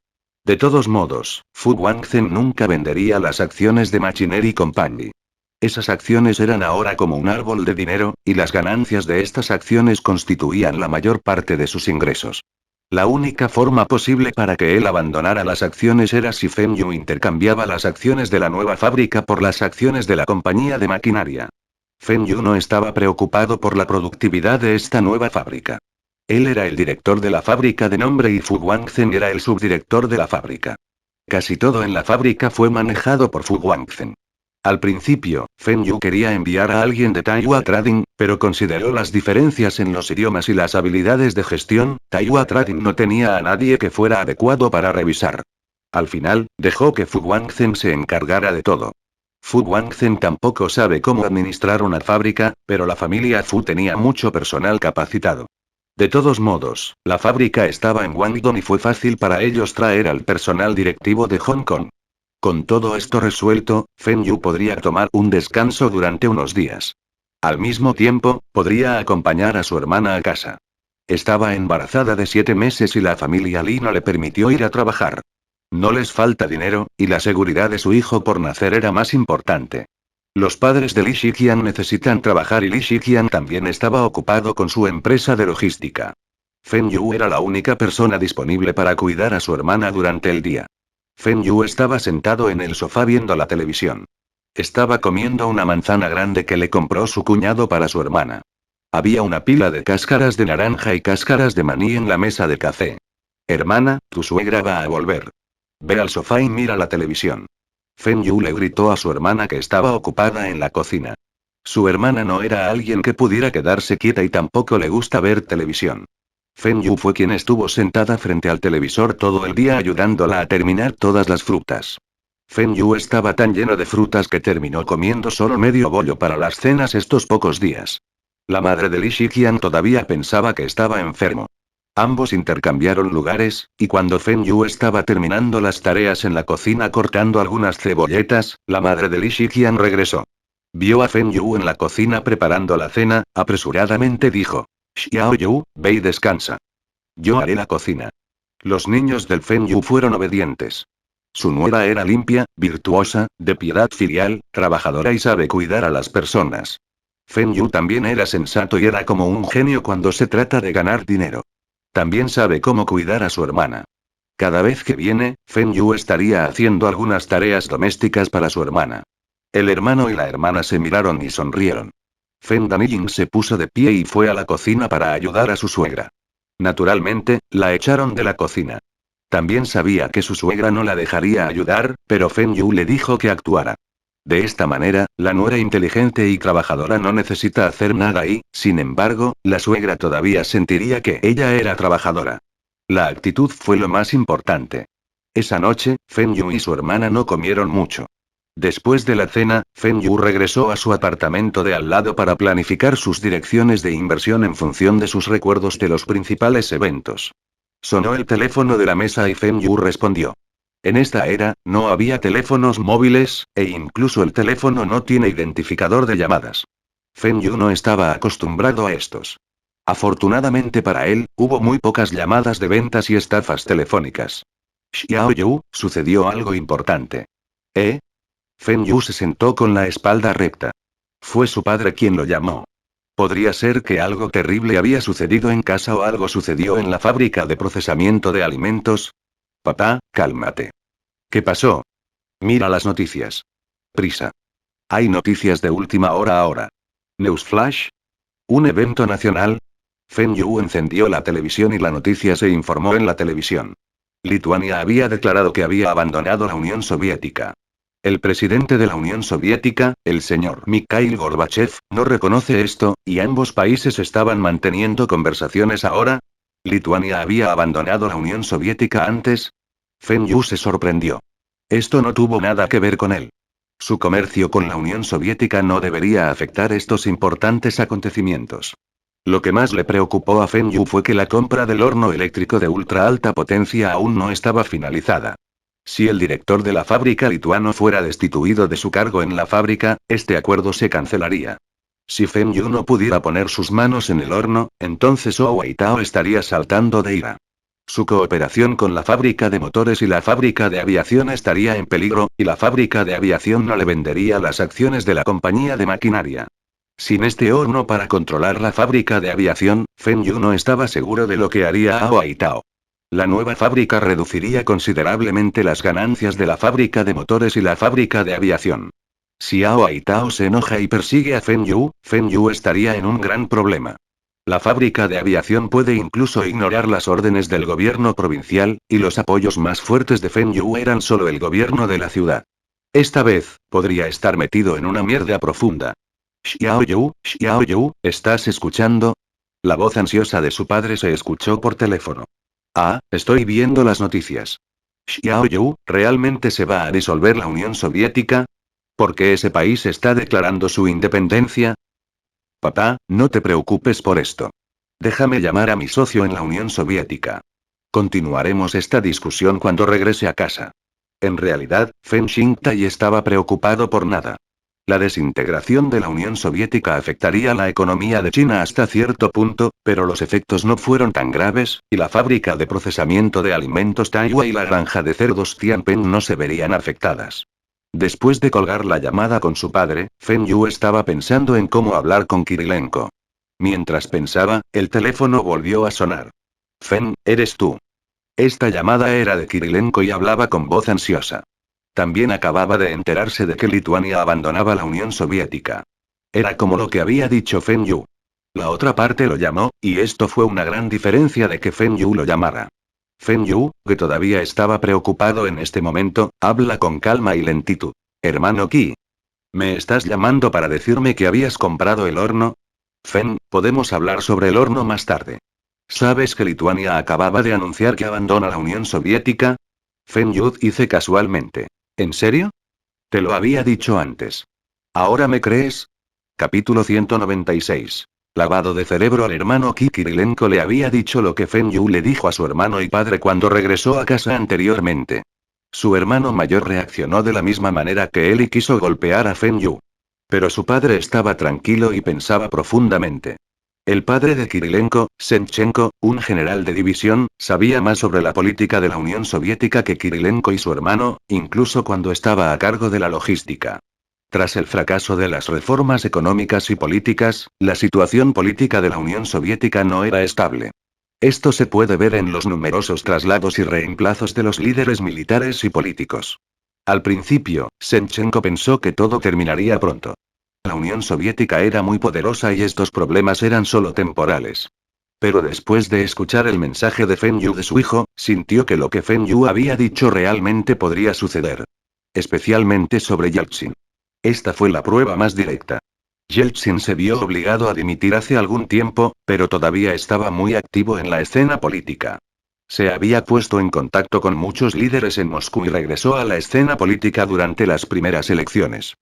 A: De todos modos, Fu Guangzhen nunca vendería las acciones de Machinery Company. Esas acciones eran ahora como un árbol de dinero, y las ganancias de estas acciones constituían la mayor parte de sus ingresos. La única forma posible para que él abandonara las acciones era si Feng Yu intercambiaba las acciones de la nueva fábrica por las acciones de la compañía de maquinaria. Feng Yu no estaba preocupado por la productividad de esta nueva fábrica. Él era el director de la fábrica de nombre y Fu Guangzhen era el subdirector de la fábrica. Casi todo en la fábrica fue manejado por Fu Guangzhen. Al principio, Feng Yu quería enviar a alguien de Taiwan Trading, pero consideró las diferencias en los idiomas y las habilidades de gestión. Taiwan Trading no tenía a nadie que fuera adecuado para revisar. Al final, dejó que Fu Guangzhen se encargara de todo. Fu Guangzhen tampoco sabe cómo administrar una fábrica, pero la familia Fu tenía mucho personal capacitado. De todos modos, la fábrica estaba en Guangdong y fue fácil para ellos traer al personal directivo de Hong Kong. Con todo esto resuelto, Feng Yu podría tomar un descanso durante unos días. Al mismo tiempo, podría acompañar a su hermana a casa. Estaba embarazada de 7 meses y la familia Li no le permitió ir a trabajar. No les falta dinero, y la seguridad de su hijo por nacer era más importante. Los padres de Li Shiqian necesitan trabajar y Li Shiqian también estaba ocupado con su empresa de logística. Feng Yu era la única persona disponible para cuidar a su hermana durante el día. Feng Yu estaba sentado en el sofá viendo la televisión. Estaba comiendo una manzana grande que le compró su cuñado para su hermana. Había una pila de cáscaras de naranja y cáscaras de maní en la mesa de café. Hermana, tu suegra va a volver. Ve al sofá y mira la televisión. Feng Yu le gritó a su hermana que estaba ocupada en la cocina. Su hermana no era alguien que pudiera quedarse quieta y tampoco le gusta ver televisión. Feng Yu fue quien estuvo sentada frente al televisor todo el día ayudándola a terminar todas las frutas. Feng Yu estaba tan lleno de frutas que terminó comiendo solo medio bollo para las cenas estos pocos días. La madre de Li Shiqian todavía pensaba que estaba enfermo. Ambos intercambiaron lugares, y cuando Feng Yu estaba terminando las tareas en la cocina cortando algunas cebolletas, la madre de Li Shiqian regresó. Vio a Feng Yu en la cocina preparando la cena, apresuradamente dijo. Xiao Yu, ve y descansa. Yo haré la cocina. Los niños del Feng Yu fueron obedientes. Su nuera era limpia, virtuosa, de piedad filial, trabajadora y sabe cuidar a las personas. Feng Yu también era sensato y era como un genio cuando se trata de ganar dinero. También sabe cómo cuidar a su hermana. Cada vez que viene, Feng Yu estaría haciendo algunas tareas domésticas para su hermana. El hermano y la hermana se miraron y sonrieron. Feng Daniying se puso de pie y fue a la cocina para ayudar a su suegra. Naturalmente, la echaron de la cocina. También sabía que su suegra no la dejaría ayudar, pero Feng Yu le dijo que actuara. De esta manera, la nuera inteligente y trabajadora no necesita hacer nada y, sin embargo, la suegra todavía sentiría que ella era trabajadora. La actitud fue lo más importante. Esa noche, Feng Yu y su hermana no comieron mucho. Después de la cena, Feng Yu regresó a su apartamento de al lado para planificar sus direcciones de inversión en función de sus recuerdos de los principales eventos. Sonó el teléfono de la mesa y Feng Yu respondió. En esta era, no había teléfonos móviles, e incluso el teléfono no tiene identificador de llamadas. Feng Yu no estaba acostumbrado a estos. Afortunadamente para él, hubo muy pocas llamadas de ventas y estafas telefónicas. Xiao Yu, sucedió algo importante. ¿Eh? Feng Yu se sentó con la espalda recta. Fue su padre quien lo llamó. Podría ser que algo terrible había sucedido en casa o algo sucedió en la fábrica de procesamiento de alimentos. Papá, cálmate. ¿Qué pasó? Mira las noticias. Prisa. Hay noticias de última hora ahora. Newsflash. ¿Un evento nacional? Feng Yu encendió la televisión y la noticia se informó en la televisión. Lituania había declarado que había abandonado la Unión Soviética. El presidente de la Unión Soviética, el señor Mikhail Gorbachev, no reconoce esto, y ambos países estaban manteniendo conversaciones ahora. ¿Lituania había abandonado la Unión Soviética antes? Feng Yu se sorprendió. Esto no tuvo nada que ver con él. Su comercio con la Unión Soviética no debería afectar estos importantes acontecimientos. Lo que más le preocupó a Feng Yu fue que la compra del horno eléctrico de ultra alta potencia aún no estaba finalizada. Si el director de la fábrica lituano fuera destituido de su cargo en la fábrica, este acuerdo se cancelaría. Si Feng Yu no pudiera poner sus manos en el horno, entonces Zhou Weitao estaría saltando de ira. Su cooperación con la fábrica de motores y la fábrica de aviación estaría en peligro, y la fábrica de aviación no le vendería las acciones de la compañía de maquinaria. Sin este horno para controlar la fábrica de aviación, Feng Yu no estaba seguro de lo que haría Zhou Weitao. La nueva fábrica reduciría considerablemente las ganancias de la fábrica de motores y la fábrica de aviación. Si Zhou Weitao se enoja y persigue a Feng Yu estaría en un gran problema. La fábrica de aviación puede incluso ignorar las órdenes del gobierno provincial, y los apoyos más fuertes de Feng Yu eran solo el gobierno de la ciudad. Esta vez, podría estar metido en una mierda profunda. Xiao Yu, ¿estás escuchando? La voz ansiosa de su padre se escuchó por teléfono. Ah, estoy viendo las noticias. Xiao Yu, ¿realmente se va a disolver la Unión Soviética? ¿Por qué ese país está declarando su independencia? Papá, no te preocupes por esto. Déjame llamar a mi socio en la Unión Soviética. Continuaremos esta discusión cuando regrese a casa. En realidad, Feng Xingtai estaba preocupado por nada. La desintegración de la Unión Soviética afectaría la economía de China hasta cierto punto, pero los efectos no fueron tan graves, y la fábrica de procesamiento de alimentos Taiwan y la granja de cerdos Tianpeng no se verían afectadas. Después de colgar la llamada con su padre, Feng Yu estaba pensando en cómo hablar con Kirilenko. Mientras pensaba, el teléfono volvió a sonar. Feng, ¿eres tú? Esta llamada era de Kirilenko y hablaba con voz ansiosa. También acababa de enterarse de que Lituania abandonaba la Unión Soviética. Era como lo que había dicho Feng Yu. La otra parte lo llamó, y esto fue una gran diferencia de que Feng Yu lo llamara. Feng Yu, que todavía estaba preocupado en este momento, habla con calma y lentitud. Hermano Qi. ¿Me estás llamando para decirme que habías comprado el horno? Feng, podemos hablar sobre el horno más tarde. ¿Sabes que Lituania acababa de anunciar que abandona la Unión Soviética? Feng Yu dice casualmente. ¿En serio? Te lo había dicho antes. ¿Ahora me crees? Capítulo 196. Lavado de cerebro al hermano Qi. Kirilenko le había dicho lo que Feng Yu le dijo a su hermano y padre cuando regresó a casa anteriormente. Su hermano mayor reaccionó de la misma manera que él y quiso golpear a Feng Yu. Pero su padre estaba tranquilo y pensaba profundamente. El padre de Kirilenko, Senchenko, un general de división, sabía más sobre la política de la Unión Soviética que Kirilenko y su hermano, incluso cuando estaba a cargo de la logística. Tras el fracaso de las reformas económicas y políticas, la situación política de la Unión Soviética no era estable. Esto se puede ver en los numerosos traslados y reemplazos de los líderes militares y políticos. Al principio, Senchenko pensó que todo terminaría pronto. La Unión Soviética era muy poderosa y estos problemas eran solo temporales. Pero después de escuchar el mensaje de Feng Yu de su hijo, sintió que lo que Feng Yu había dicho realmente podría suceder. Especialmente sobre Yeltsin. Esta fue la prueba más directa. Yeltsin se vio obligado a dimitir hace algún tiempo, pero todavía estaba muy activo en la escena política. Se había puesto en contacto con muchos líderes en Moscú y regresó a la escena política durante las primeras elecciones.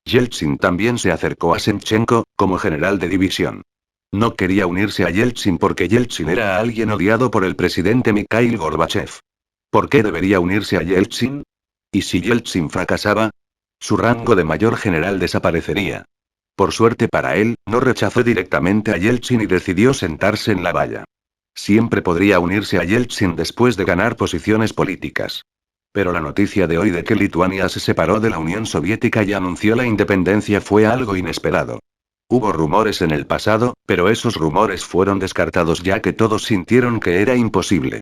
A: Yeltsin también se acercó a Senchenko, como general de división. No quería unirse a Yeltsin porque Yeltsin era alguien odiado por el presidente Mikhail Gorbachev. ¿Por qué debería unirse a Yeltsin? ¿Y si Yeltsin fracasaba? Su rango de mayor general desaparecería. Por suerte para él, no rechazó directamente a Yeltsin y decidió sentarse en la valla. Siempre podría unirse a Yeltsin después de ganar posiciones políticas. Pero la noticia de hoy de que Lituania se separó de la Unión Soviética y anunció la independencia fue algo inesperado. Hubo rumores en el pasado, pero esos rumores fueron descartados ya que todos sintieron que era imposible.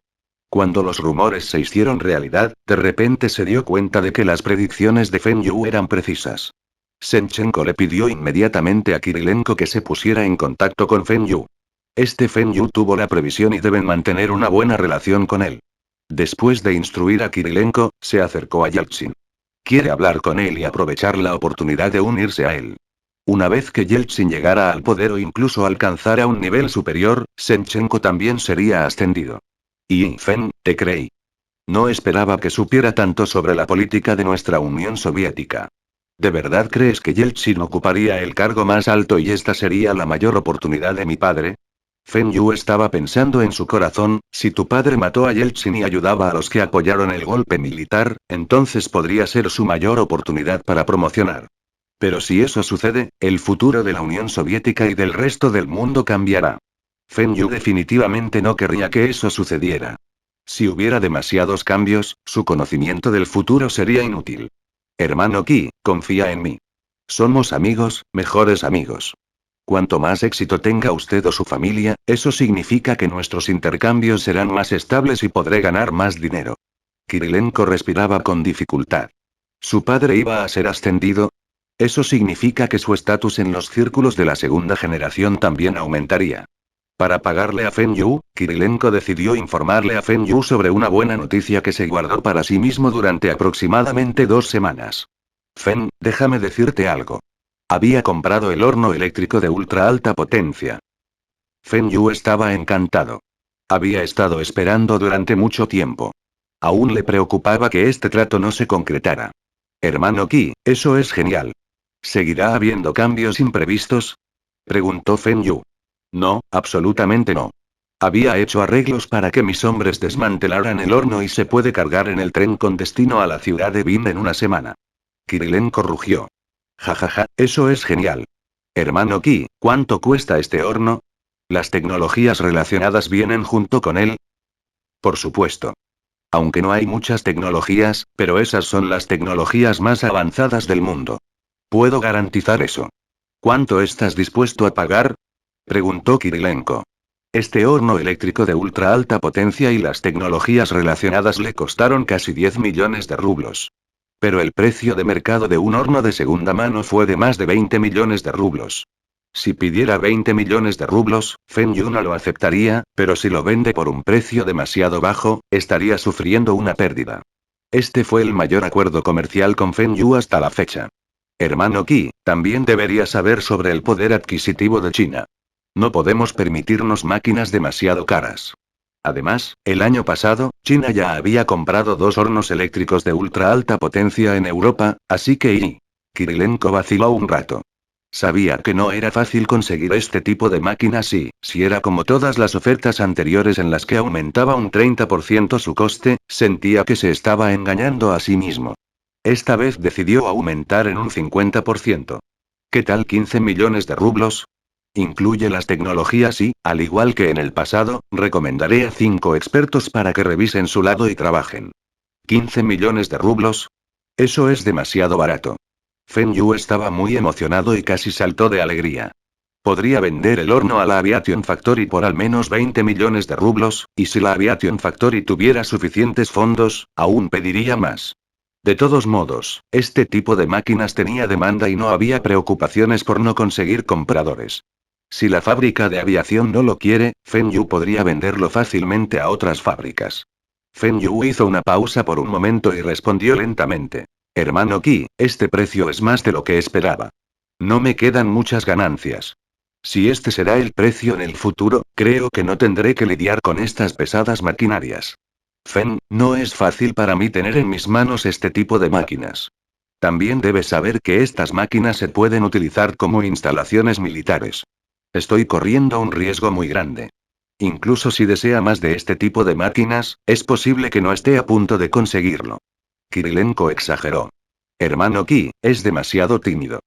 A: Cuando los rumores se hicieron realidad, de repente se dio cuenta de que las predicciones de Feng Yu eran precisas. Senchenko le pidió inmediatamente a Kirilenko que se pusiera en contacto con Feng Yu. Este Feng Yu tuvo la previsión y deben mantener una buena relación con él. Después de instruir a Kirilenko, se acercó a Yeltsin. Quiere hablar con él y aprovechar la oportunidad de unirse a él. Una vez que Yeltsin llegara al poder o incluso alcanzara un nivel superior, Senchenko también sería ascendido. Y Feng, te creí. No esperaba que supiera tanto sobre la política de nuestra Unión Soviética. ¿De verdad crees que Yeltsin ocuparía el cargo más alto y esta sería la mayor oportunidad de mi padre? Feng Yu estaba pensando en su corazón, si tu padre mató a Yeltsin y ayudaba a los que apoyaron el golpe militar, entonces podría ser su mayor oportunidad para promocionar. Pero si eso sucede, el futuro de la Unión Soviética y del resto del mundo cambiará. Feng Yu definitivamente no querría que eso sucediera. Si hubiera demasiados cambios, su conocimiento del futuro sería inútil. Hermano Qi, confía en mí. Somos amigos, mejores amigos. Cuanto más éxito tenga usted o su familia, eso significa que nuestros intercambios serán más estables y podré ganar más dinero. Kirilenko respiraba con dificultad. ¿Su padre iba a ser ascendido? Eso significa que su estatus en los círculos de la segunda generación también aumentaría. Para pagarle a Feng Yu, Kirilenko decidió informarle a Feng Yu sobre una buena noticia que se guardó para sí mismo durante aproximadamente 2 semanas. Feng, déjame decirte algo. Había comprado el horno eléctrico de ultra alta potencia. Feng Yu estaba encantado. Había estado esperando durante mucho tiempo. Aún le preocupaba que este trato no se concretara. Hermano Qi, eso es genial. ¿Seguirá habiendo cambios imprevistos? Preguntó Feng Yu. No, absolutamente no. Había hecho arreglos para que mis hombres desmantelaran el horno y se puede cargar en el tren con destino a la ciudad de Bin en una semana. Kirilenko rugió. Jajaja, eso es genial. Hermano Qi, ¿cuánto cuesta este horno? ¿Las tecnologías relacionadas vienen junto con él? Por supuesto. Aunque no hay muchas tecnologías, pero esas son las tecnologías más avanzadas del mundo. Puedo garantizar eso. ¿Cuánto estás dispuesto a pagar? Preguntó Kirilenko. Este horno eléctrico de ultra alta potencia y las tecnologías relacionadas le costaron casi 10 millones de rublos. Pero el precio de mercado de un horno de segunda mano fue de más de 20 millones de rublos. Si pidiera 20 millones de rublos, Feng Yu no lo aceptaría, pero si lo vende por un precio demasiado bajo, estaría sufriendo una pérdida. Este fue el mayor acuerdo comercial con Feng Yu hasta la fecha. Hermano Qi, también debería saber sobre el poder adquisitivo de China. No podemos permitirnos máquinas demasiado caras. Además, el año pasado, China ya había comprado 2 hornos eléctricos de ultra alta potencia en Europa, así que Kirilenko vaciló un rato. Sabía que no era fácil conseguir este tipo de máquinas y, si era como todas las ofertas anteriores en las que aumentaba un 30% su coste, sentía que se estaba engañando a sí mismo. Esta vez decidió aumentar en un 50%. ¿Qué tal 15 millones de rublos? Incluye las tecnologías y, al igual que en el pasado, recomendaré a 5 expertos para que revisen su lado y trabajen. ¿15 millones de rublos? Eso es demasiado barato. Feng Yu estaba muy emocionado y casi saltó de alegría. Podría vender el horno a la Aviation Factory por al menos 20 millones de rublos, y si la Aviation Factory tuviera suficientes fondos, aún pediría más. De todos modos, este tipo de máquinas tenía demanda y no había preocupaciones por no conseguir compradores. Si la fábrica de aviación no lo quiere, Feng Yu podría venderlo fácilmente a otras fábricas. Feng Yu hizo una pausa por un momento y respondió lentamente. Hermano Qi, este precio es más de lo que esperaba. No me quedan muchas ganancias. Si este será el precio en el futuro, creo que no tendré que lidiar con estas pesadas maquinarias. Feng, no es fácil para mí tener en mis manos este tipo de máquinas. También debes saber que estas máquinas se pueden utilizar como instalaciones militares. Estoy corriendo un riesgo muy grande. Incluso si desea más de este tipo de máquinas, es posible que no esté a punto de conseguirlo. Kirilenko exageró. Hermano Qi, es demasiado tímido.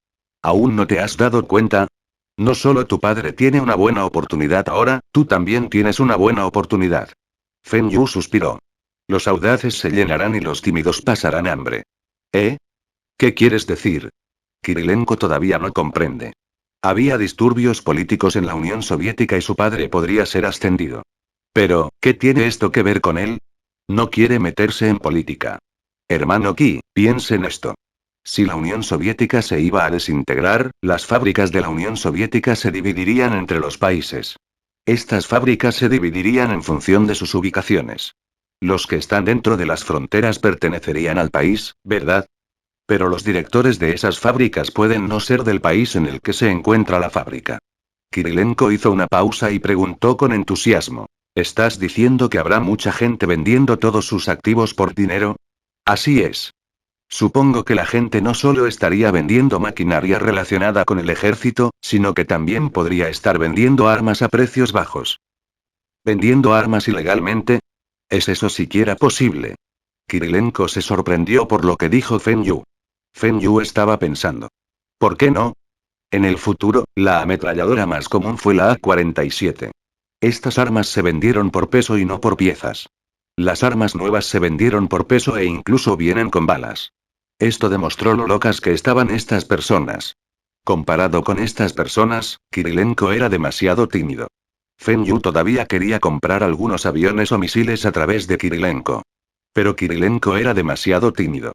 A: ¿Aún no te has dado cuenta? No solo tu padre tiene una buena oportunidad ahora, tú también tienes una buena oportunidad. Feng Yu suspiró. Los audaces se llenarán y los tímidos pasarán hambre. ¿Eh? ¿Qué quieres decir? Kirilenko todavía no comprende. Había disturbios políticos en la Unión Soviética y su padre podría ser ascendido. Pero, ¿qué tiene esto que ver con él? No quiere meterse en política. Hermano Ki, piense en esto. Si la Unión Soviética se iba a desintegrar, las fábricas de la Unión Soviética se dividirían entre los países. Estas fábricas se dividirían en función de sus ubicaciones. Los que están dentro de las fronteras pertenecerían al país, ¿verdad? Pero los directores de esas fábricas pueden no ser del país en el que se encuentra la fábrica. Kirilenko hizo una pausa y preguntó con entusiasmo. ¿Estás diciendo que habrá mucha gente vendiendo todos sus activos por dinero? Así es. Supongo que la gente no solo estaría vendiendo maquinaria relacionada con el ejército, sino que también podría estar vendiendo armas a precios bajos. ¿Vendiendo armas ilegalmente? ¿Es eso siquiera posible? Kirilenko se sorprendió por lo que dijo Feng Yu. Feng Yu estaba pensando. ¿Por qué no? En el futuro, la ametralladora más común fue la A-47. Estas armas se vendieron por peso y no por piezas. Las armas nuevas se vendieron por peso e incluso vienen con balas. Esto demostró lo locas que estaban estas personas. Comparado con estas personas, Kirilenko era demasiado tímido. Feng Yu todavía quería comprar algunos aviones o misiles a través de Kirilenko. Pero Kirilenko era demasiado tímido.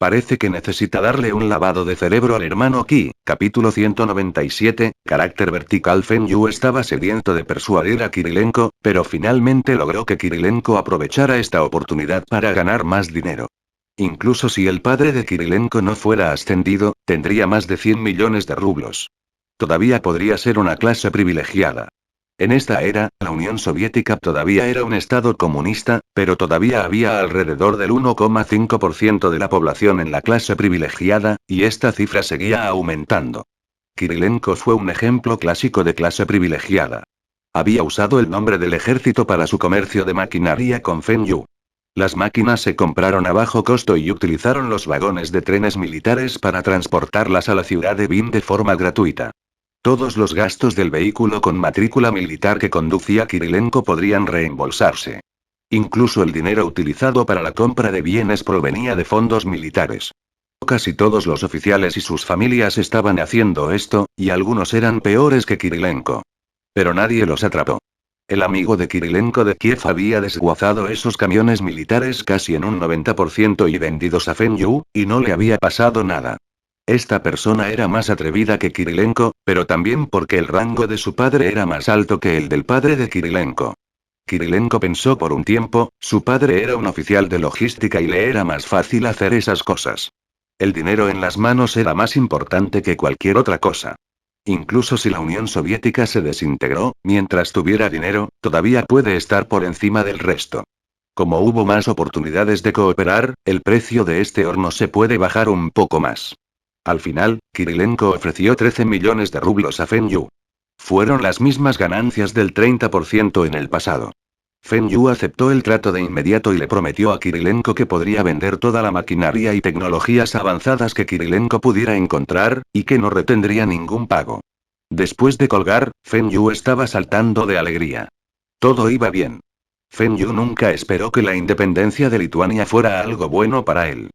A: Parece que necesita darle un lavado de cerebro al hermano Ki. Capítulo 197, carácter vertical. Feng Yu estaba sediento de persuadir a Kirilenko, pero finalmente logró que Kirilenko aprovechara esta oportunidad para ganar más dinero. Incluso si el padre de Kirilenko no fuera ascendido, tendría más de 100 millones de rublos. Todavía podría ser una clase privilegiada. En esta era, la Unión Soviética todavía era un estado comunista, pero todavía había alrededor del 1,5% de la población en la clase privilegiada, y esta cifra seguía aumentando. Kirilenko fue un ejemplo clásico de clase privilegiada. Había usado el nombre del ejército para su comercio de maquinaria con Feng Yu. Las máquinas se compraron a bajo costo y utilizaron los vagones de trenes militares para transportarlas a la ciudad de Bin de forma gratuita. Todos los gastos del vehículo con matrícula militar que conducía Kirilenko podrían reembolsarse. Incluso el dinero utilizado para la compra de bienes provenía de fondos militares. Casi todos los oficiales y sus familias estaban haciendo esto, y algunos eran peores que Kirilenko. Pero nadie los atrapó. El amigo de Kirilenko de Kiev había desguazado esos camiones militares casi en un 90% y vendidos a Feng Yu, y no le había pasado nada. Esta persona era más atrevida que Kirilenko, pero también porque el rango de su padre era más alto que el del padre de Kirilenko. Kirilenko pensó por un tiempo, su padre era un oficial de logística y le era más fácil hacer esas cosas. El dinero en las manos era más importante que cualquier otra cosa. Incluso si la Unión Soviética se desintegró, mientras tuviera dinero, todavía puede estar por encima del resto. Como hubo más oportunidades de cooperar, el precio de este horno se puede bajar un poco más. Al final, Kirilenko ofreció 13 millones de rublos a Feng Yu. Fueron las mismas ganancias del 30% en el pasado. Feng Yu aceptó el trato de inmediato y le prometió a Kirilenko que podría vender toda la maquinaria y tecnologías avanzadas que Kirilenko pudiera encontrar, y que no retendría ningún pago. Después de colgar, Feng Yu estaba saltando de alegría. Todo iba bien. Feng Yu nunca esperó que la independencia de Lituania fuera algo bueno para él.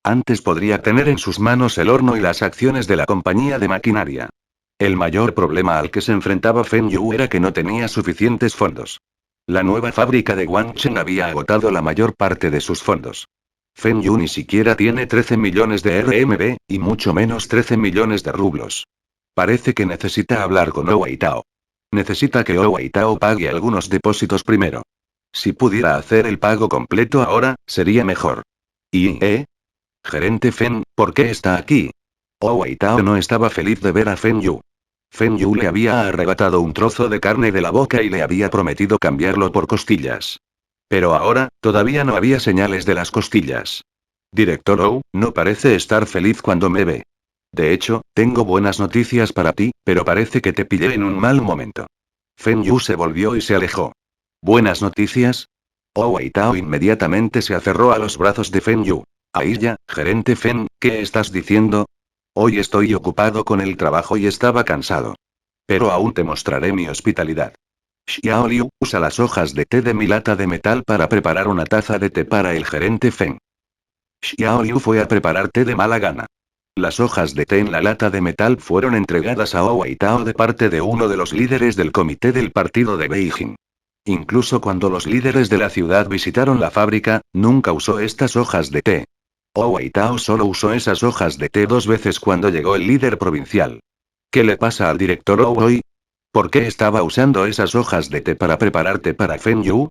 A: Antes podría tener en sus manos el horno y las acciones de la compañía de maquinaria. El mayor problema al que se enfrentaba Feng Yu era que no tenía suficientes fondos. La nueva fábrica de Guangcheng había agotado la mayor parte de sus fondos. Feng Yu ni siquiera tiene 13 millones de RMB, y mucho menos 13 millones de rublos. Parece que necesita hablar con Oweitao. Necesita que Oweitao pague algunos depósitos primero. Si pudiera hacer el pago completo ahora, sería mejor. Gerente Feng, ¿por qué está aquí? Oweitao no estaba feliz de ver a Feng Yu. Feng Yu le había arrebatado un trozo de carne de la boca y le había prometido cambiarlo por costillas. Pero ahora, todavía no había señales de las costillas. Director Ou, no parece estar feliz cuando me ve. De hecho, tengo buenas noticias para ti, pero parece que te pillé en un mal momento. Feng Yu se volvió y se alejó. ¿Buenas noticias? Oweitao inmediatamente se aferró a los brazos de Feng Yu. Ahí ya, gerente Feng, ¿qué estás diciendo? Hoy estoy ocupado con el trabajo y estaba cansado. Pero aún te mostraré mi hospitalidad. Xiao Liu, usa las hojas de té de mi lata de metal para preparar una taza de té para el gerente Feng. Xiao Liu fue a preparar té de mala gana. Las hojas de té en la lata de metal fueron entregadas a Wei Tao de parte de uno de los líderes del comité del partido de Beijing. Incluso cuando los líderes de la ciudad visitaron la fábrica, nunca usó estas hojas de té. Wei Tao solo usó esas hojas de té 2 veces cuando llegó el líder provincial. ¿Qué le pasa al director hoy? ¿Por qué estaba usando esas hojas de té para preparar té para Feng Yu?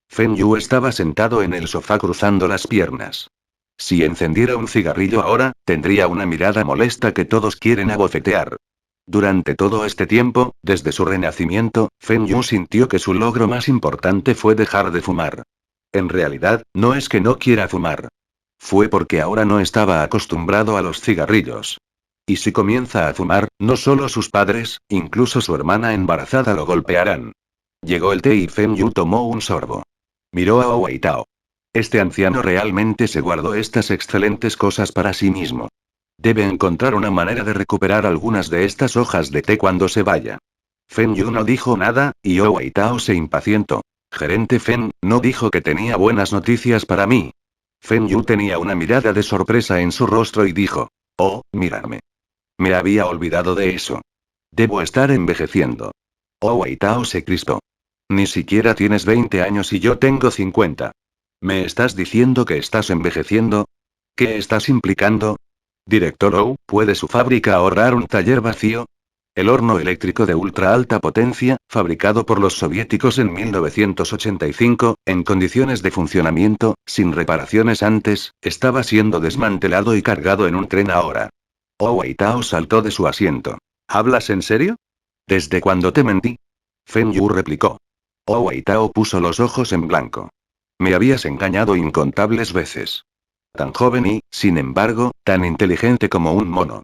A: Feng Yu estaba sentado en el sofá cruzando las piernas. Si encendiera un cigarrillo ahora, tendría una mirada molesta que todos quieren abofetear. Durante todo este tiempo, desde su renacimiento, Feng Yu sintió que su logro más importante fue dejar de fumar. En realidad, no es que no quiera fumar. Fue porque ahora no estaba acostumbrado a los cigarrillos. Y si comienza a fumar, no solo sus padres, incluso su hermana embarazada lo golpearán. Llegó el té y Feng Yu tomó un sorbo. Miró a Wei Tao. Este anciano realmente se guardó estas excelentes cosas para sí mismo. Debe encontrar una manera de recuperar algunas de estas hojas de té cuando se vaya. Feng Yu no dijo nada, y Wei Tao se impacientó. Gerente Feng, no dijo que tenía buenas noticias para mí. Feng Yu tenía una mirada de sorpresa en su rostro y dijo: Oh, mírame. Me había olvidado de eso. Debo estar envejeciendo. Wei Tao se crispó. Ni siquiera tienes 20 años y yo tengo 50. ¿Me estás diciendo que estás envejeciendo? ¿Qué estás implicando? Director Ou, ¿puede su fábrica ahorrar un taller vacío? El horno eléctrico de ultra alta potencia, fabricado por los soviéticos en 1985, en condiciones de funcionamiento, sin reparaciones antes, estaba siendo desmantelado y cargado en un tren ahora. Wei Tao saltó de su asiento. ¿Hablas en serio? ¿Desde cuándo te mentí? Feng Yu replicó. Wei Tao puso los ojos en blanco. Me habías engañado incontables veces. Tan joven y, sin embargo, tan inteligente como un mono.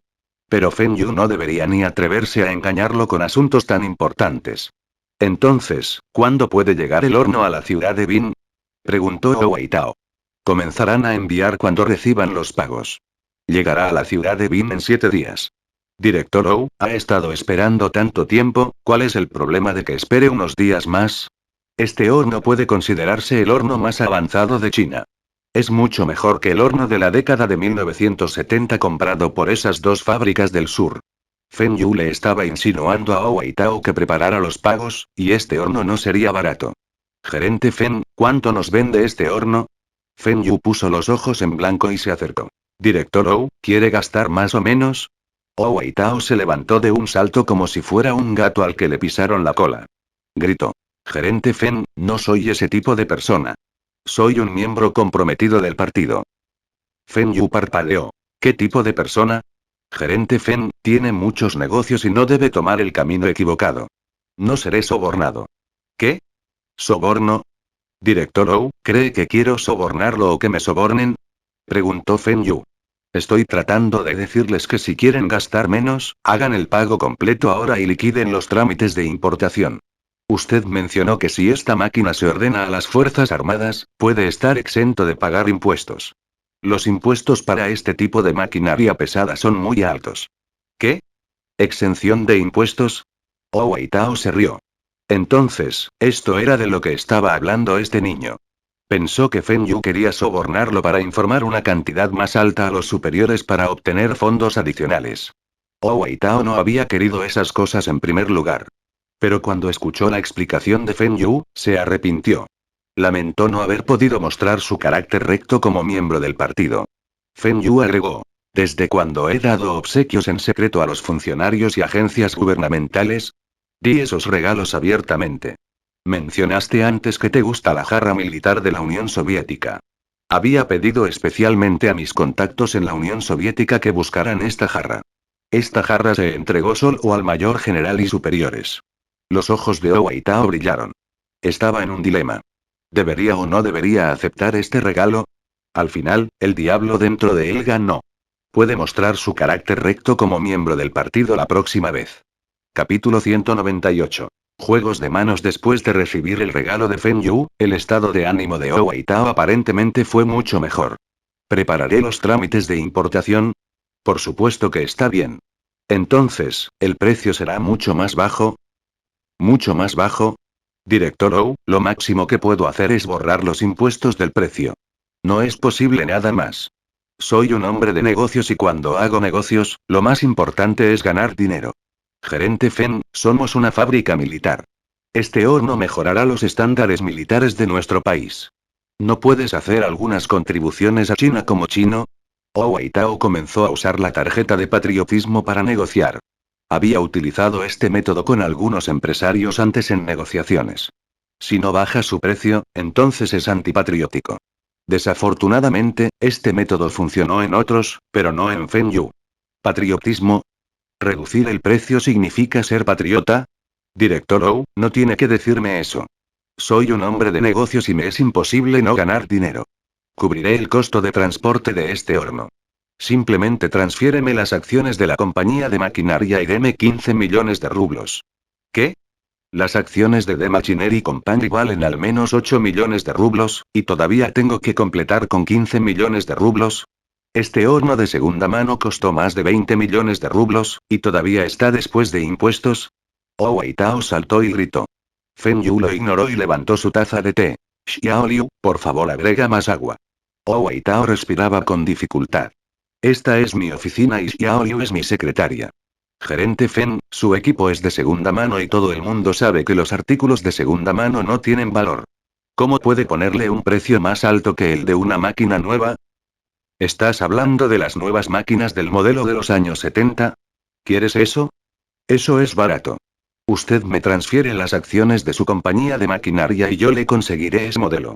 A: Pero Feng Yu no debería ni atreverse a engañarlo con asuntos tan importantes. Entonces, ¿cuándo puede llegar el horno a la ciudad de Bin? Preguntó Wei Tao. Comenzarán a enviar cuando reciban los pagos. Llegará a la ciudad de Bin en 7 días. Director Ou, ha estado esperando tanto tiempo, ¿cuál es el problema de que espere unos días más? Este horno puede considerarse el horno más avanzado de China. Es mucho mejor que el horno de la década de 1970 comprado por esas dos fábricas del sur. Feng Yu le estaba insinuando a Wei Tao que preparara los pagos, y este horno no sería barato. Gerente Feng, ¿cuánto nos vende este horno? Feng Yu puso los ojos en blanco y se acercó. Director Ou, ¿quiere gastar más o menos? Wei Tao se levantó de un salto como si fuera un gato al que le pisaron la cola. Gritó. Gerente Feng, no soy ese tipo de persona. Soy un miembro comprometido del partido. Feng Yu parpadeó. ¿Qué tipo de persona? Gerente Feng, tiene muchos negocios y no debe tomar el camino equivocado. No seré sobornado. ¿Qué? ¿Soborno? Director Ou, ¿cree que quiero sobornarlo o que me sobornen? Preguntó Feng Yu. Estoy tratando de decirles que si quieren gastar menos, hagan el pago completo ahora y liquiden los trámites de importación. Usted mencionó que si esta máquina se ordena a las Fuerzas Armadas, puede estar exento de pagar impuestos. Los impuestos para este tipo de maquinaria pesada son muy altos. ¿Qué? ¿Exención de impuestos? Wei Tao se rió. Entonces, esto era de lo que estaba hablando este niño. Pensó que Feng Yu quería sobornarlo para informar una cantidad más alta a los superiores para obtener fondos adicionales. Wei Tao no había querido esas cosas en primer lugar. Pero cuando escuchó la explicación de Feng Yu, se arrepintió. Lamentó no haber podido mostrar su carácter recto como miembro del partido. Feng Yu agregó. ¿Desde cuando he dado obsequios en secreto a los funcionarios y agencias gubernamentales? Di esos regalos abiertamente. Mencionaste antes que te gusta la jarra militar de la Unión Soviética. Había pedido especialmente a mis contactos en la Unión Soviética que buscaran esta jarra. Esta jarra se entregó solo al mayor general y superiores. Los ojos de Wei Tao brillaron. Estaba en un dilema. ¿Debería o no debería aceptar este regalo? Al final, el diablo dentro de él ganó. Puede mostrar su carácter recto como miembro del partido la próxima vez. Capítulo 198. Juegos de manos. Después de recibir el regalo de Feng Yu, el estado de ánimo de Wei Tao aparentemente fue mucho mejor. ¿Prepararé los trámites de importación? Por supuesto que está bien. Entonces, ¿el precio será mucho más bajo? ¿Mucho más bajo? Director Ou, lo máximo que puedo hacer es borrar los impuestos del precio. No es posible nada más. Soy un hombre de negocios y cuando hago negocios, lo más importante es ganar dinero. Gerente Feng, somos una fábrica militar. Este horno mejorará los estándares militares de nuestro país. ¿No puedes hacer algunas contribuciones a China como chino? Weitao comenzó a usar la tarjeta de patriotismo para negociar. Había utilizado este método con algunos empresarios antes en negociaciones. Si no baja su precio, entonces es antipatriótico. Desafortunadamente, este método funcionó en otros, pero no en Feng Yu. ¿Patriotismo? ¿Reducir el precio significa ser patriota? Director Ou, no tiene que decirme eso. Soy un hombre de negocios y me es imposible no ganar dinero. Cubriré el costo de transporte de este horno. Simplemente transfiéreme las acciones de la compañía de maquinaria y deme 15 millones de rublos. ¿Qué? Las acciones de The Machinery Company valen al menos 8 millones de rublos, y todavía tengo que completar con 15 millones de rublos. Este horno de segunda mano costó más de 20 millones de rublos, y todavía está después de impuestos. Weitao saltó y gritó. Feng Yu lo ignoró y levantó su taza de té. Xiao Liu, por favor agrega más agua. Weitao respiraba con dificultad. Esta es mi oficina y Xiao Liu es mi secretaria. Gerente Feng, su equipo es de segunda mano y todo el mundo sabe que los artículos de segunda mano no tienen valor. ¿Cómo puede ponerle un precio más alto que el de una máquina nueva? ¿Estás hablando de las nuevas máquinas del modelo de los años 70? ¿Quieres eso? Eso es barato. Usted me transfiere las acciones de su compañía de maquinaria y yo le conseguiré ese modelo.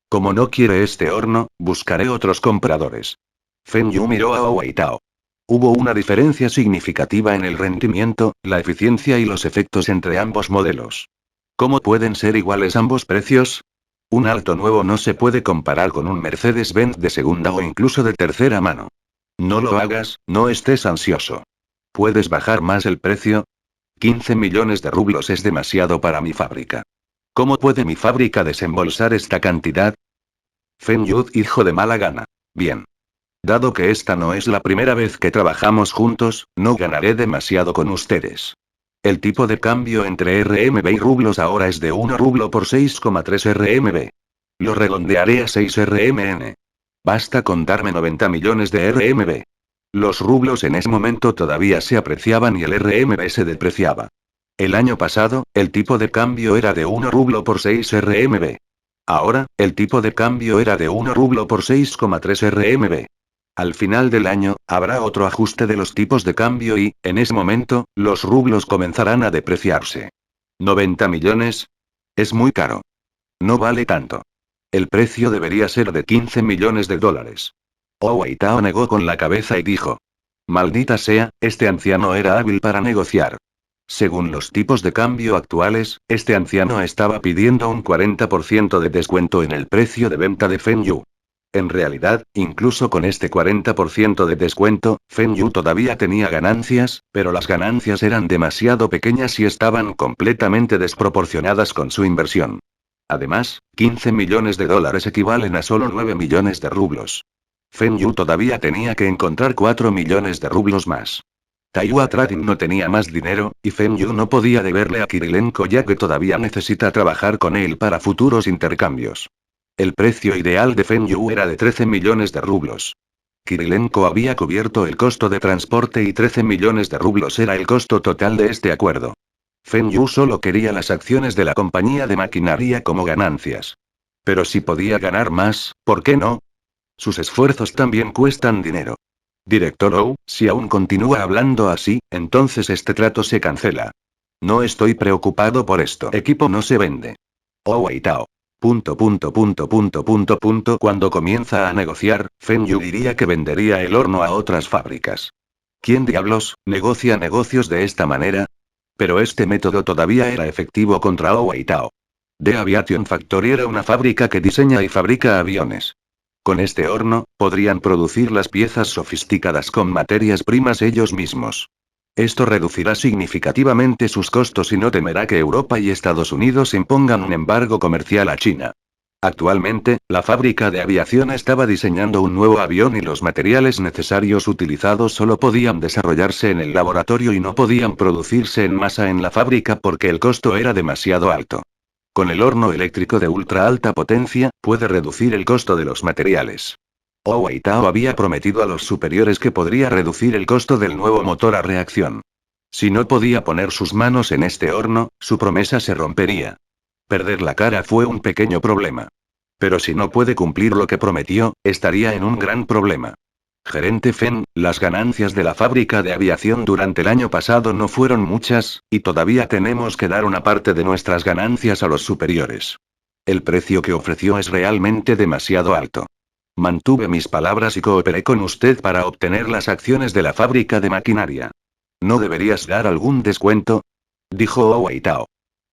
A: Como no quiere este horno, buscaré otros compradores. Feng Yu miró a Weitao. Hubo una diferencia significativa en el rendimiento, la eficiencia y los efectos entre ambos modelos. ¿Cómo pueden ser iguales ambos precios? Un auto nuevo no se puede comparar con un Mercedes-Benz de segunda o incluso de tercera mano. No lo hagas, no estés ansioso. ¿Puedes bajar más el precio? 15 millones de rublos es demasiado para mi fábrica. ¿Cómo puede mi fábrica desembolsar esta cantidad? Feng Yu hijo de mala gana. Bien. Dado que esta no es la primera vez que trabajamos juntos, no ganaré demasiado con ustedes. El tipo de cambio entre RMB y rublos ahora es de 1 rublo por 6,3 RMB. Lo redondearé a 6 RMN. Basta con darme 90 millones de RMB. Los rublos en ese momento todavía se apreciaban y el RMB se depreciaba. El año pasado, el tipo de cambio era de 1 rublo por 6 RMB. Ahora, el tipo de cambio era de 1 rublo por 6,3 RMB. Al final del año, habrá otro ajuste de los tipos de cambio y, en ese momento, los rublos comenzarán a depreciarse. ¿90 millones? Es muy caro. No vale tanto. El precio debería ser de 15 millones de dólares. Weitao negó con la cabeza y dijo. Maldita sea, este anciano era hábil para negociar. Según los tipos de cambio actuales, este anciano estaba pidiendo un 40% de descuento en el precio de venta de Feng Yu. En realidad, incluso con este 40% de descuento, Feng Yu todavía tenía ganancias, pero las ganancias eran demasiado pequeñas y estaban completamente desproporcionadas con su inversión. Además, 15 millones de dólares equivalen a solo 9 millones de rublos. Feng Yu todavía tenía que encontrar 4 millones de rublos más. Taiwan Trading no tenía más dinero, y Feng Yu no podía deberle a Kirilenko ya que todavía necesita trabajar con él para futuros intercambios. El precio ideal de Feng Yu era de 13 millones de rublos. Kirilenko había cubierto el costo de transporte y 13 millones de rublos era el costo total de este acuerdo. Feng Yu solo quería las acciones de la compañía de maquinaria como ganancias. Pero si podía ganar más, ¿por qué no? Sus esfuerzos también cuestan dinero. Director Ou, si aún continúa hablando así, entonces este trato se cancela. No estoy preocupado por esto. Equipo no se vende. Weitao. Cuando comienza a negociar, Feng Yu diría que vendería el horno a otras fábricas. ¿Quién diablos negocia negocios de esta manera? Pero este método todavía era efectivo contra Weitao. The Aviation Factory era una fábrica que diseña y fabrica aviones. Con este horno, podrían producir las piezas sofisticadas con materias primas ellos mismos. Esto reducirá significativamente sus costos y no temerá que Europa y Estados Unidos impongan un embargo comercial a China. Actualmente, la fábrica de aviación estaba diseñando un nuevo avión y los materiales necesarios utilizados solo podían desarrollarse en el laboratorio y no podían producirse en masa en la fábrica porque el costo era demasiado alto. Con el horno eléctrico de ultra alta potencia, puede reducir el costo de los materiales. Wei Tao había prometido a los superiores que podría reducir el costo del nuevo motor a reacción. Si no podía poner sus manos en este horno, su promesa se rompería. Perder la cara fue un pequeño problema. Pero si no puede cumplir lo que prometió, estaría en un gran problema. Gerente Feng, las ganancias de la fábrica de aviación durante el año pasado no fueron muchas, y todavía tenemos que dar una parte de nuestras ganancias a los superiores. El precio que ofreció es realmente demasiado alto. Mantuve mis palabras y cooperé con usted para obtener las acciones de la fábrica de maquinaria. ¿No deberías dar algún descuento?, dijo Wei Tao.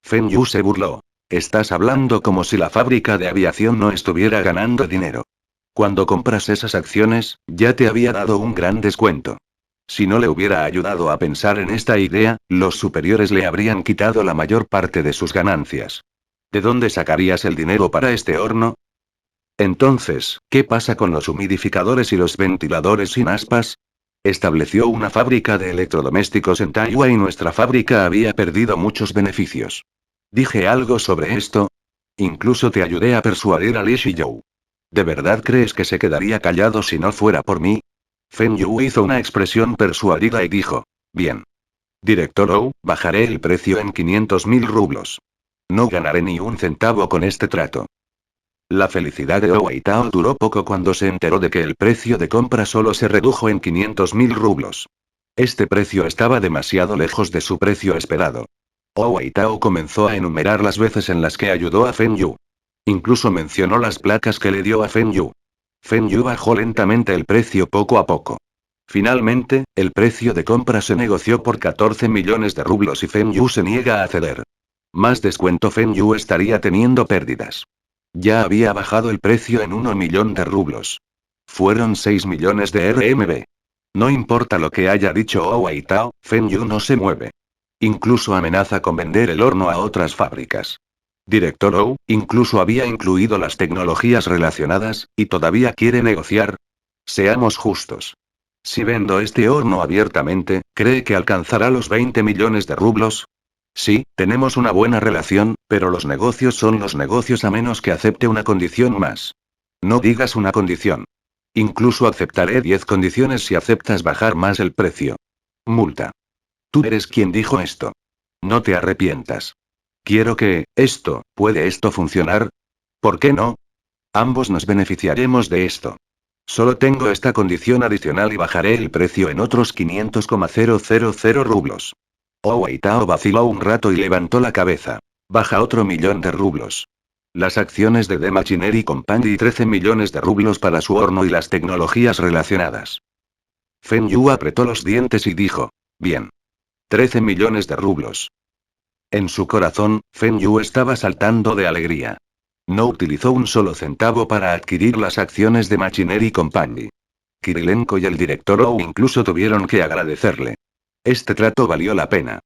A: Feng Yu se burló. Estás hablando como si la fábrica de aviación no estuviera ganando dinero. Cuando compras esas acciones, ya te había dado un gran descuento. Si no le hubiera ayudado a pensar en esta idea, los superiores le habrían quitado la mayor parte de sus ganancias. ¿De dónde sacarías el dinero para este horno? Entonces, ¿qué pasa con los humidificadores y los ventiladores sin aspas? Estableció una fábrica de electrodomésticos en Taiwán y nuestra fábrica había perdido muchos beneficios. ¿Dije algo sobre esto? Incluso te ayudé a persuadir a Li Shiyou. ¿De verdad crees que se quedaría callado si no fuera por mí? Feng Yu hizo una expresión persuadida y dijo: bien. Director Ou, bajaré el precio en 500.000 rublos. No ganaré ni un centavo con este trato. La felicidad de Wei Tao duró poco cuando se enteró de que el precio de compra solo se redujo en 500.000 rublos. Este precio estaba demasiado lejos de su precio esperado. Wei Tao comenzó a enumerar las veces en las que ayudó a Feng Yu. Incluso mencionó las placas que le dio a Feng Yu. Feng Yu bajó lentamente el precio poco a poco. Finalmente, el precio de compra se negoció por 14 millones de rublos y Feng Yu se niega a ceder. Más descuento, Feng Yu estaría teniendo pérdidas. Ya había bajado el precio en 1 millón de rublos. Fueron 6 millones de RMB. No importa lo que haya dicho Wei Tao, Feng Yu no se mueve. Incluso amenaza con vender el horno a otras fábricas. Director Ou, incluso había incluido las tecnologías relacionadas, y todavía quiere negociar. Seamos justos. Si vendo este horno abiertamente, ¿cree que alcanzará los 20 millones de rublos? Sí, tenemos una buena relación, pero los negocios son los negocios a menos que acepte una condición más. No digas una condición. Incluso aceptaré 10 condiciones si aceptas bajar más el precio. Multa. Tú eres quien dijo esto. No te arrepientas. Quiero que, ¿puede esto funcionar? ¿Por qué no? Ambos nos beneficiaremos de esto. Solo tengo esta condición adicional y bajaré el precio en otros 500,000 rublos. Wei Tao vaciló un rato y levantó la cabeza. Baja otro 1.000.000 de rublos. Las acciones de The Machinery Company y 13 millones de rublos para su horno y las tecnologías relacionadas. Feng Yu apretó los dientes y dijo: bien. 13 millones de rublos. En su corazón, Feng Yu estaba saltando de alegría. No utilizó un solo centavo para adquirir las acciones de Machinery Company. Kirilenko y el director Ou incluso tuvieron que agradecerle. Este trato valió la pena.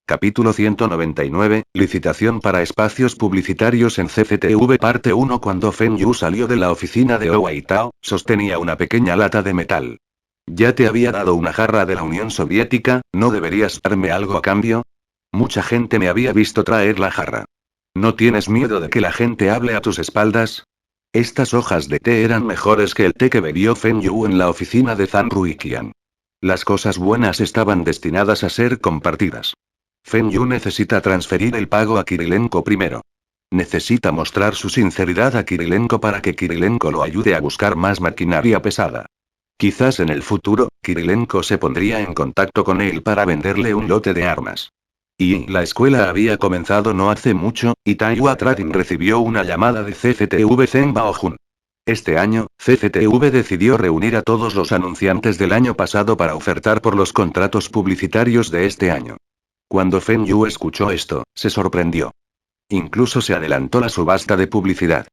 A: Capítulo 199, licitación para espacios publicitarios en CCTV Parte 1. Cuando Feng Yu salió de la oficina de Wei Tao, sostenía una pequeña lata de metal. Ya te había dado una jarra de la Unión Soviética, ¿no deberías darme algo a cambio? Mucha gente me había visto traer la jarra. ¿No tienes miedo de que la gente hable a tus espaldas? Estas hojas de té eran mejores que el té que bebió Feng Yu en la oficina de Zhang Ruiqian. Las cosas buenas estaban destinadas a ser compartidas. Feng Yu necesita transferir el pago a Kirilenko primero. Necesita mostrar su sinceridad a Kirilenko para que Kirilenko lo ayude a buscar más maquinaria pesada. Quizás en el futuro, Kirilenko se pondría en contacto con él para venderle un lote de armas. Y la escuela había comenzado no hace mucho, y Taiwan Trading recibió una llamada de CCTV Zheng Baojun. Este año, CCTV decidió reunir a todos los anunciantes del año pasado para ofertar por los contratos publicitarios de este año. Cuando Feng Yu escuchó esto, se sorprendió. Incluso se adelantó la subasta de publicidad.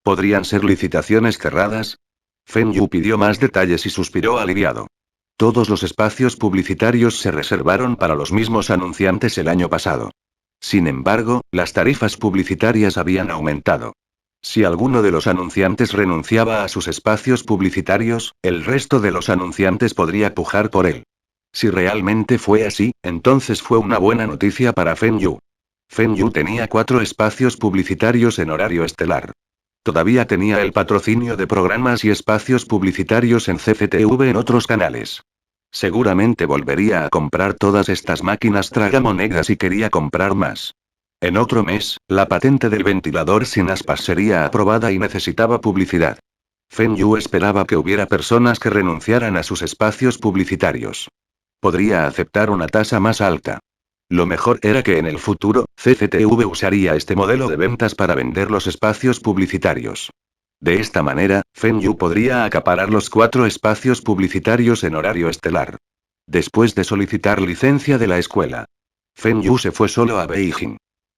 A: ¿Podrían ser licitaciones cerradas? Feng Yu pidió más detalles y suspiró aliviado. Todos los espacios publicitarios se reservaron para los mismos anunciantes el año pasado. Sin embargo, las tarifas publicitarias habían aumentado. Si alguno de los anunciantes renunciaba a sus espacios publicitarios, el resto de los anunciantes podría pujar por él. Si realmente fue así, entonces fue una buena noticia para Feng Yu. Feng Yu tenía 4 espacios publicitarios en horario estelar. Todavía tenía el patrocinio de programas y espacios publicitarios en CCTV en otros canales. Seguramente volvería a comprar todas estas máquinas tragamonedas y quería comprar más. En otro mes, la patente del ventilador sin aspas sería aprobada y necesitaba publicidad. Feng Yu esperaba que hubiera personas que renunciaran a sus espacios publicitarios. Podría aceptar una tasa más alta. Lo mejor era que en el futuro, CCTV usaría este modelo de ventas para vender los espacios publicitarios. De esta manera, Feng Yu podría acaparar los 4 espacios publicitarios en horario estelar. Después de solicitar licencia de la escuela, Feng Yu se fue solo a Beijing.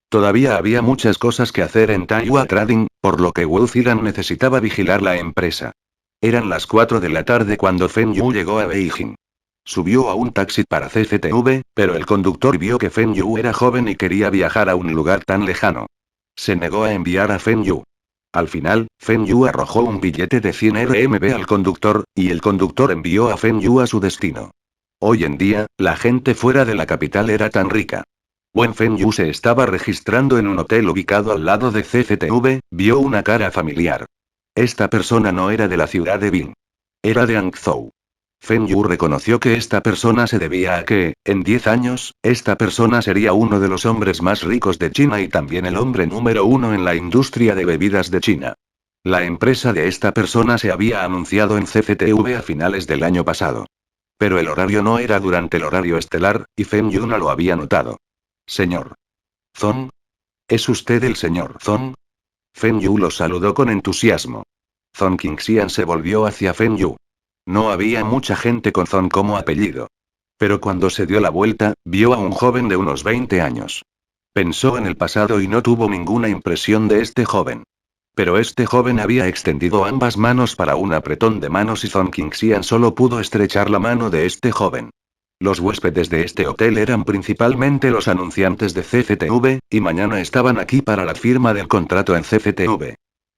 A: Todavía había muchas cosas que hacer en Taihua Trading, por lo que Wu Zilan necesitaba vigilar la empresa. Eran las 4 de la tarde cuando Feng Yu llegó a Beijing. Subió a un taxi para CCTV, pero el conductor vio que Feng Yu era joven y quería viajar a un lugar tan lejano. Se negó a enviar a Feng Yu. Al final, Feng Yu arrojó un billete de 100 RMB al conductor, y el conductor envió a Feng Yu a su destino. Hoy en día, la gente fuera de la capital era tan rica. Wen Feng Yu se estaba registrando en un hotel ubicado al lado de CCTV, vio una cara familiar. Esta persona no era de la ciudad de Bing. Era de Hangzhou. Feng Yu reconoció que esta persona se debía a que, en 10 años, esta persona sería uno de los hombres más ricos de China y también el hombre número 1 en la industria de bebidas de China. La empresa de esta persona se había anunciado en CCTV a finales del año pasado. Pero el horario no era durante el horario estelar, y Feng Yu no lo había notado. Señor Zong. ¿Es usted el señor Zong? Feng Yu lo saludó con entusiasmo. Zong Qingxian se volvió hacia Feng Yu. No había mucha gente con Zong como apellido. Pero cuando se dio la vuelta, vio a un joven de unos 20 años. Pensó en el pasado y no tuvo ninguna impresión de este joven. Pero este joven había extendido ambas manos para un apretón de manos y Zong Qingxian solo pudo estrechar la mano de este joven. Los huéspedes de este hotel eran principalmente los anunciantes de CCTV, y mañana estaban aquí para la firma del contrato en CCTV.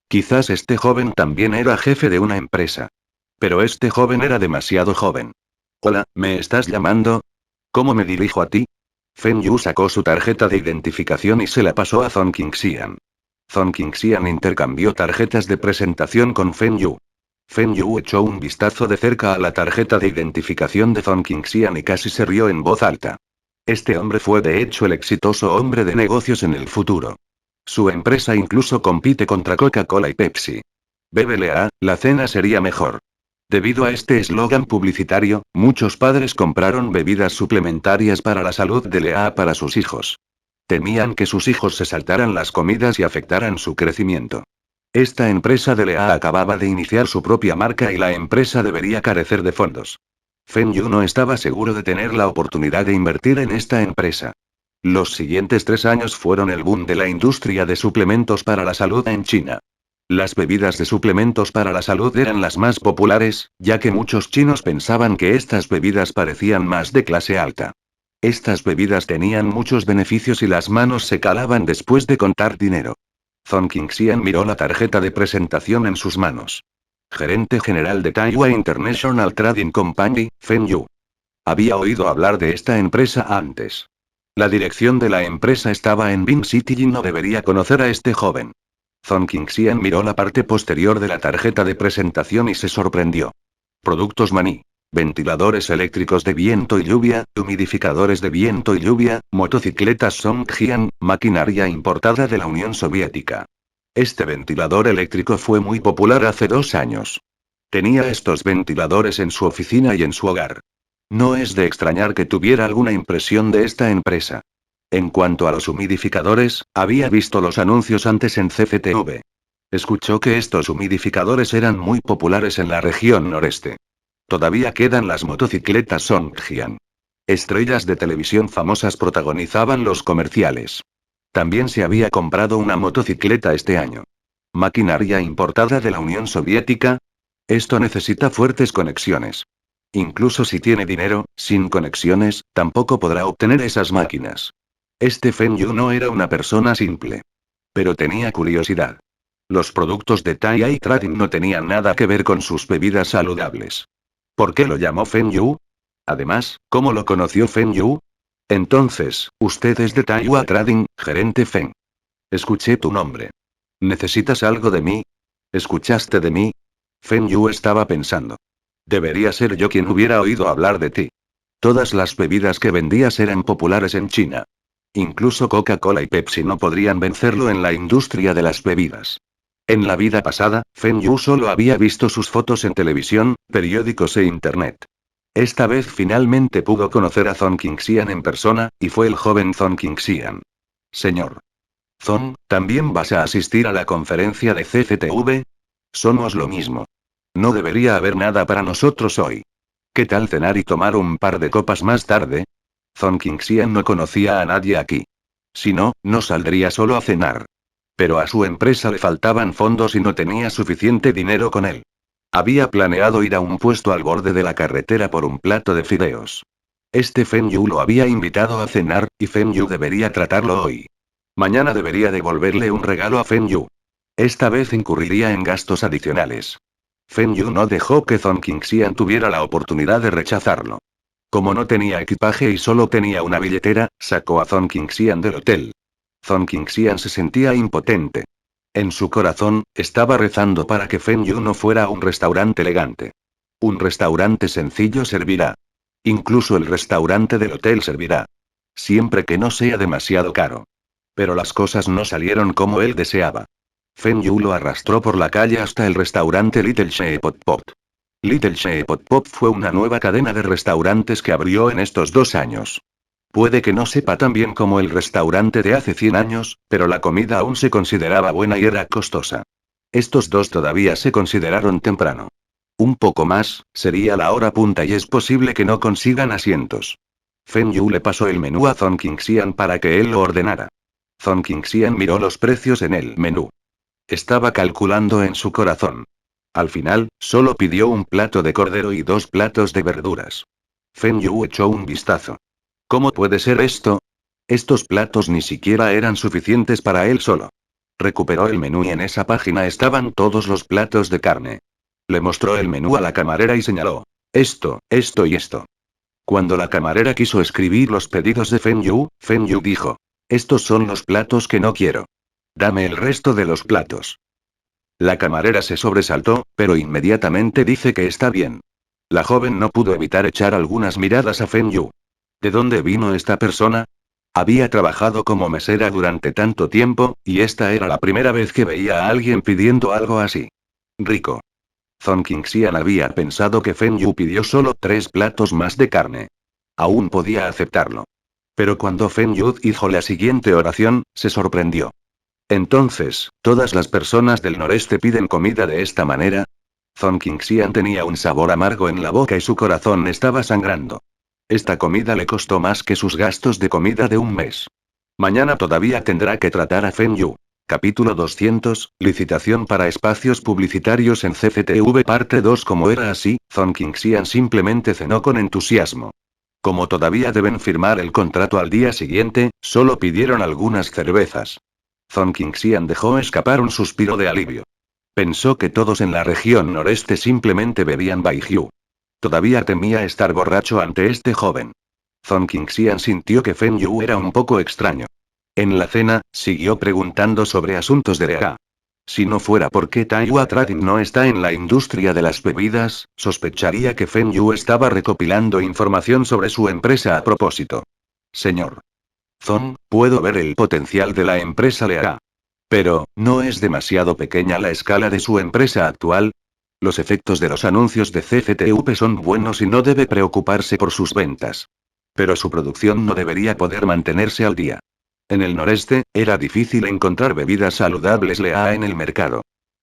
A: Quizás este joven también era jefe de una empresa. Pero este joven era demasiado joven. Hola, ¿me estás llamando? ¿Cómo me dirijo a ti? Feng Yu sacó su tarjeta de identificación y se la pasó a Zong Qingxian. Zong Qingxian intercambió tarjetas de presentación con Feng Yu. Feng Yu echó un vistazo de cerca a la tarjeta de identificación de Zong Qingxian y casi se rió en voz alta. Este hombre fue de hecho el exitoso hombre de negocios en el futuro. Su empresa incluso compite contra Coca-Cola y Pepsi. Bébele a, la cena sería mejor. Debido a este eslogan publicitario, muchos padres compraron bebidas suplementarias para la salud de Lea para sus hijos. Temían que sus hijos se saltaran las comidas y afectaran su crecimiento. Esta empresa de Lea acababa de iniciar su propia marca y la empresa debería carecer de fondos. Feng Yu no estaba seguro de tener la oportunidad de invertir en esta empresa. Los siguientes 3 años fueron el boom de la industria de suplementos para la salud en China. Las bebidas de suplementos para la salud eran las más populares, ya que muchos chinos pensaban que estas bebidas parecían más de clase alta. Estas bebidas tenían muchos beneficios y las manos se calaban después de contar dinero. Zong Qingxian miró la tarjeta de presentación en sus manos. Gerente general de Taihua International Trading Company, Feng Yu. Había oído hablar de esta empresa antes. La dirección de la empresa estaba en Bin City y no debería conocer a este joven. Zong Qingxian miró la parte posterior de la tarjeta de presentación y se sorprendió. Productos Maní. Ventiladores eléctricos de viento y lluvia, humidificadores de viento y lluvia, motocicletas Songjian, maquinaria importada de la Unión Soviética. Este ventilador eléctrico fue muy popular hace 2 años. Tenía estos ventiladores en su oficina y en su hogar. No es de extrañar que tuviera alguna impresión de esta empresa. En cuanto a los humidificadores, había visto los anuncios antes en CCTV. Escuchó que estos humidificadores eran muy populares en la región noreste. Todavía quedan las motocicletas Songjian. Estrellas de televisión famosas protagonizaban los comerciales. También se había comprado una motocicleta este año. Maquinaria importada de la Unión Soviética. Esto necesita fuertes conexiones. Incluso si tiene dinero, sin conexiones, tampoco podrá obtener esas máquinas. Este Feng Yu no era una persona simple. Pero tenía curiosidad. Los productos de Taihua Trading no tenían nada que ver con sus bebidas saludables. ¿Por qué lo llamó Feng Yu? Además, ¿cómo lo conoció Feng Yu? Entonces, usted es de Taiwan Trading, gerente Feng. Escuché tu nombre. ¿Necesitas algo de mí? ¿Escuchaste de mí? Feng Yu estaba pensando. Debería ser yo quien hubiera oído hablar de ti. Todas las bebidas que vendías eran populares en China. Incluso Coca-Cola y Pepsi no podrían vencerlo en la industria de las bebidas. En la vida pasada, Feng Yu solo había visto sus fotos en televisión, periódicos e internet. Esta vez finalmente pudo conocer a Zhong Qingxian en persona, y fue el joven Zhong Qingxian. Señor Zhong, ¿también vas a asistir a la conferencia de CCTV? Somos lo mismo. No debería haber nada para nosotros hoy. ¿Qué tal cenar y tomar un par de copas más tarde? Zhong Qingxian no conocía a nadie aquí. Si no, no saldría solo a cenar. Pero a su empresa le faltaban fondos y no tenía suficiente dinero con él. Había planeado ir a un puesto al borde de la carretera por un plato de fideos. Este Feng Yu lo había invitado a cenar, y Feng Yu debería tratarlo hoy. Mañana debería devolverle un regalo a Feng Yu. Esta vez incurriría en gastos adicionales. Feng Yu no dejó que Zhong Qingxian tuviera la oportunidad de rechazarlo. Como no tenía equipaje y solo tenía una billetera, sacó a Zhong Qingxian del hotel. Zhong Qingxian se sentía impotente. En su corazón, estaba rezando para que Feng Yu no fuera un restaurante elegante. Un restaurante sencillo servirá. Incluso el restaurante del hotel servirá. Siempre que no sea demasiado caro. Pero las cosas no salieron como él deseaba. Feng Yu lo arrastró por la calle hasta el restaurante Little Shea Pot Pot. Little Shea Pot Pot fue una nueva cadena de restaurantes que abrió en estos 2 años. Puede que no sepa tan bien como el restaurante de hace 100 años, pero la comida aún se consideraba buena y era costosa. Estos dos todavía se consideraron temprano. Un poco más, sería la hora punta y es posible que no consigan asientos. Feng Yu le pasó el menú a Zhong Qingxian para que él lo ordenara. Zhong Qingxian miró los precios en el menú. Estaba calculando en su corazón. Al final, solo pidió un plato de cordero y 2 platos de verduras. Feng Yu echó un vistazo. ¿Cómo puede ser esto? Estos platos ni siquiera eran suficientes para él solo. Recuperó el menú y en esa página estaban todos los platos de carne. Le mostró el menú a la camarera y señaló. Esto y esto. Cuando la camarera quiso escribir los pedidos de Feng Yu dijo. Estos son los platos que no quiero. Dame el resto de los platos. La camarera se sobresaltó, pero inmediatamente dice que está bien. La joven no pudo evitar echar algunas miradas a Feng Yu. ¿De dónde vino esta persona? Había trabajado como mesera durante tanto tiempo, y esta era la primera vez que veía a alguien pidiendo algo así. Rico. Zhong Qingxian había pensado que Feng Yu pidió solo 3 platos más de carne. Aún podía aceptarlo. Pero cuando Feng Yu dijo la siguiente oración, se sorprendió. Entonces, ¿todas las personas del noreste piden comida de esta manera? Zhong Qingxian tenía un sabor amargo en la boca y su corazón estaba sangrando. Esta comida le costó más que sus gastos de comida de un mes. Mañana todavía tendrá que tratar a Feng Yu. Capítulo 200, licitación para espacios publicitarios en CCTV parte 2. Como era así, Zhong Qingxian simplemente cenó con entusiasmo. Como todavía deben firmar el contrato al día siguiente, solo pidieron algunas cervezas. Zhong Qingxian dejó escapar un suspiro de alivio. Pensó que todos en la región noreste simplemente bebían baijiu. Todavía temía estar borracho ante este joven. Zhong Qingxian sintió que Feng Yu era un poco extraño. En la cena, siguió preguntando sobre asuntos de Rea. Si no fuera porque Taiwan Trading no está en la industria de las bebidas, sospecharía que Feng Yu estaba recopilando información sobre su empresa a propósito. Señor Zhong, puedo ver el potencial de la empresa Lea. Pero, ¿no es demasiado pequeña la escala de su empresa actual? Los efectos de los anuncios de CCTV son buenos y no debe preocuparse por sus ventas. Pero su producción no debería poder mantenerse al día. En el noreste, era difícil encontrar bebidas saludables Lea en el mercado.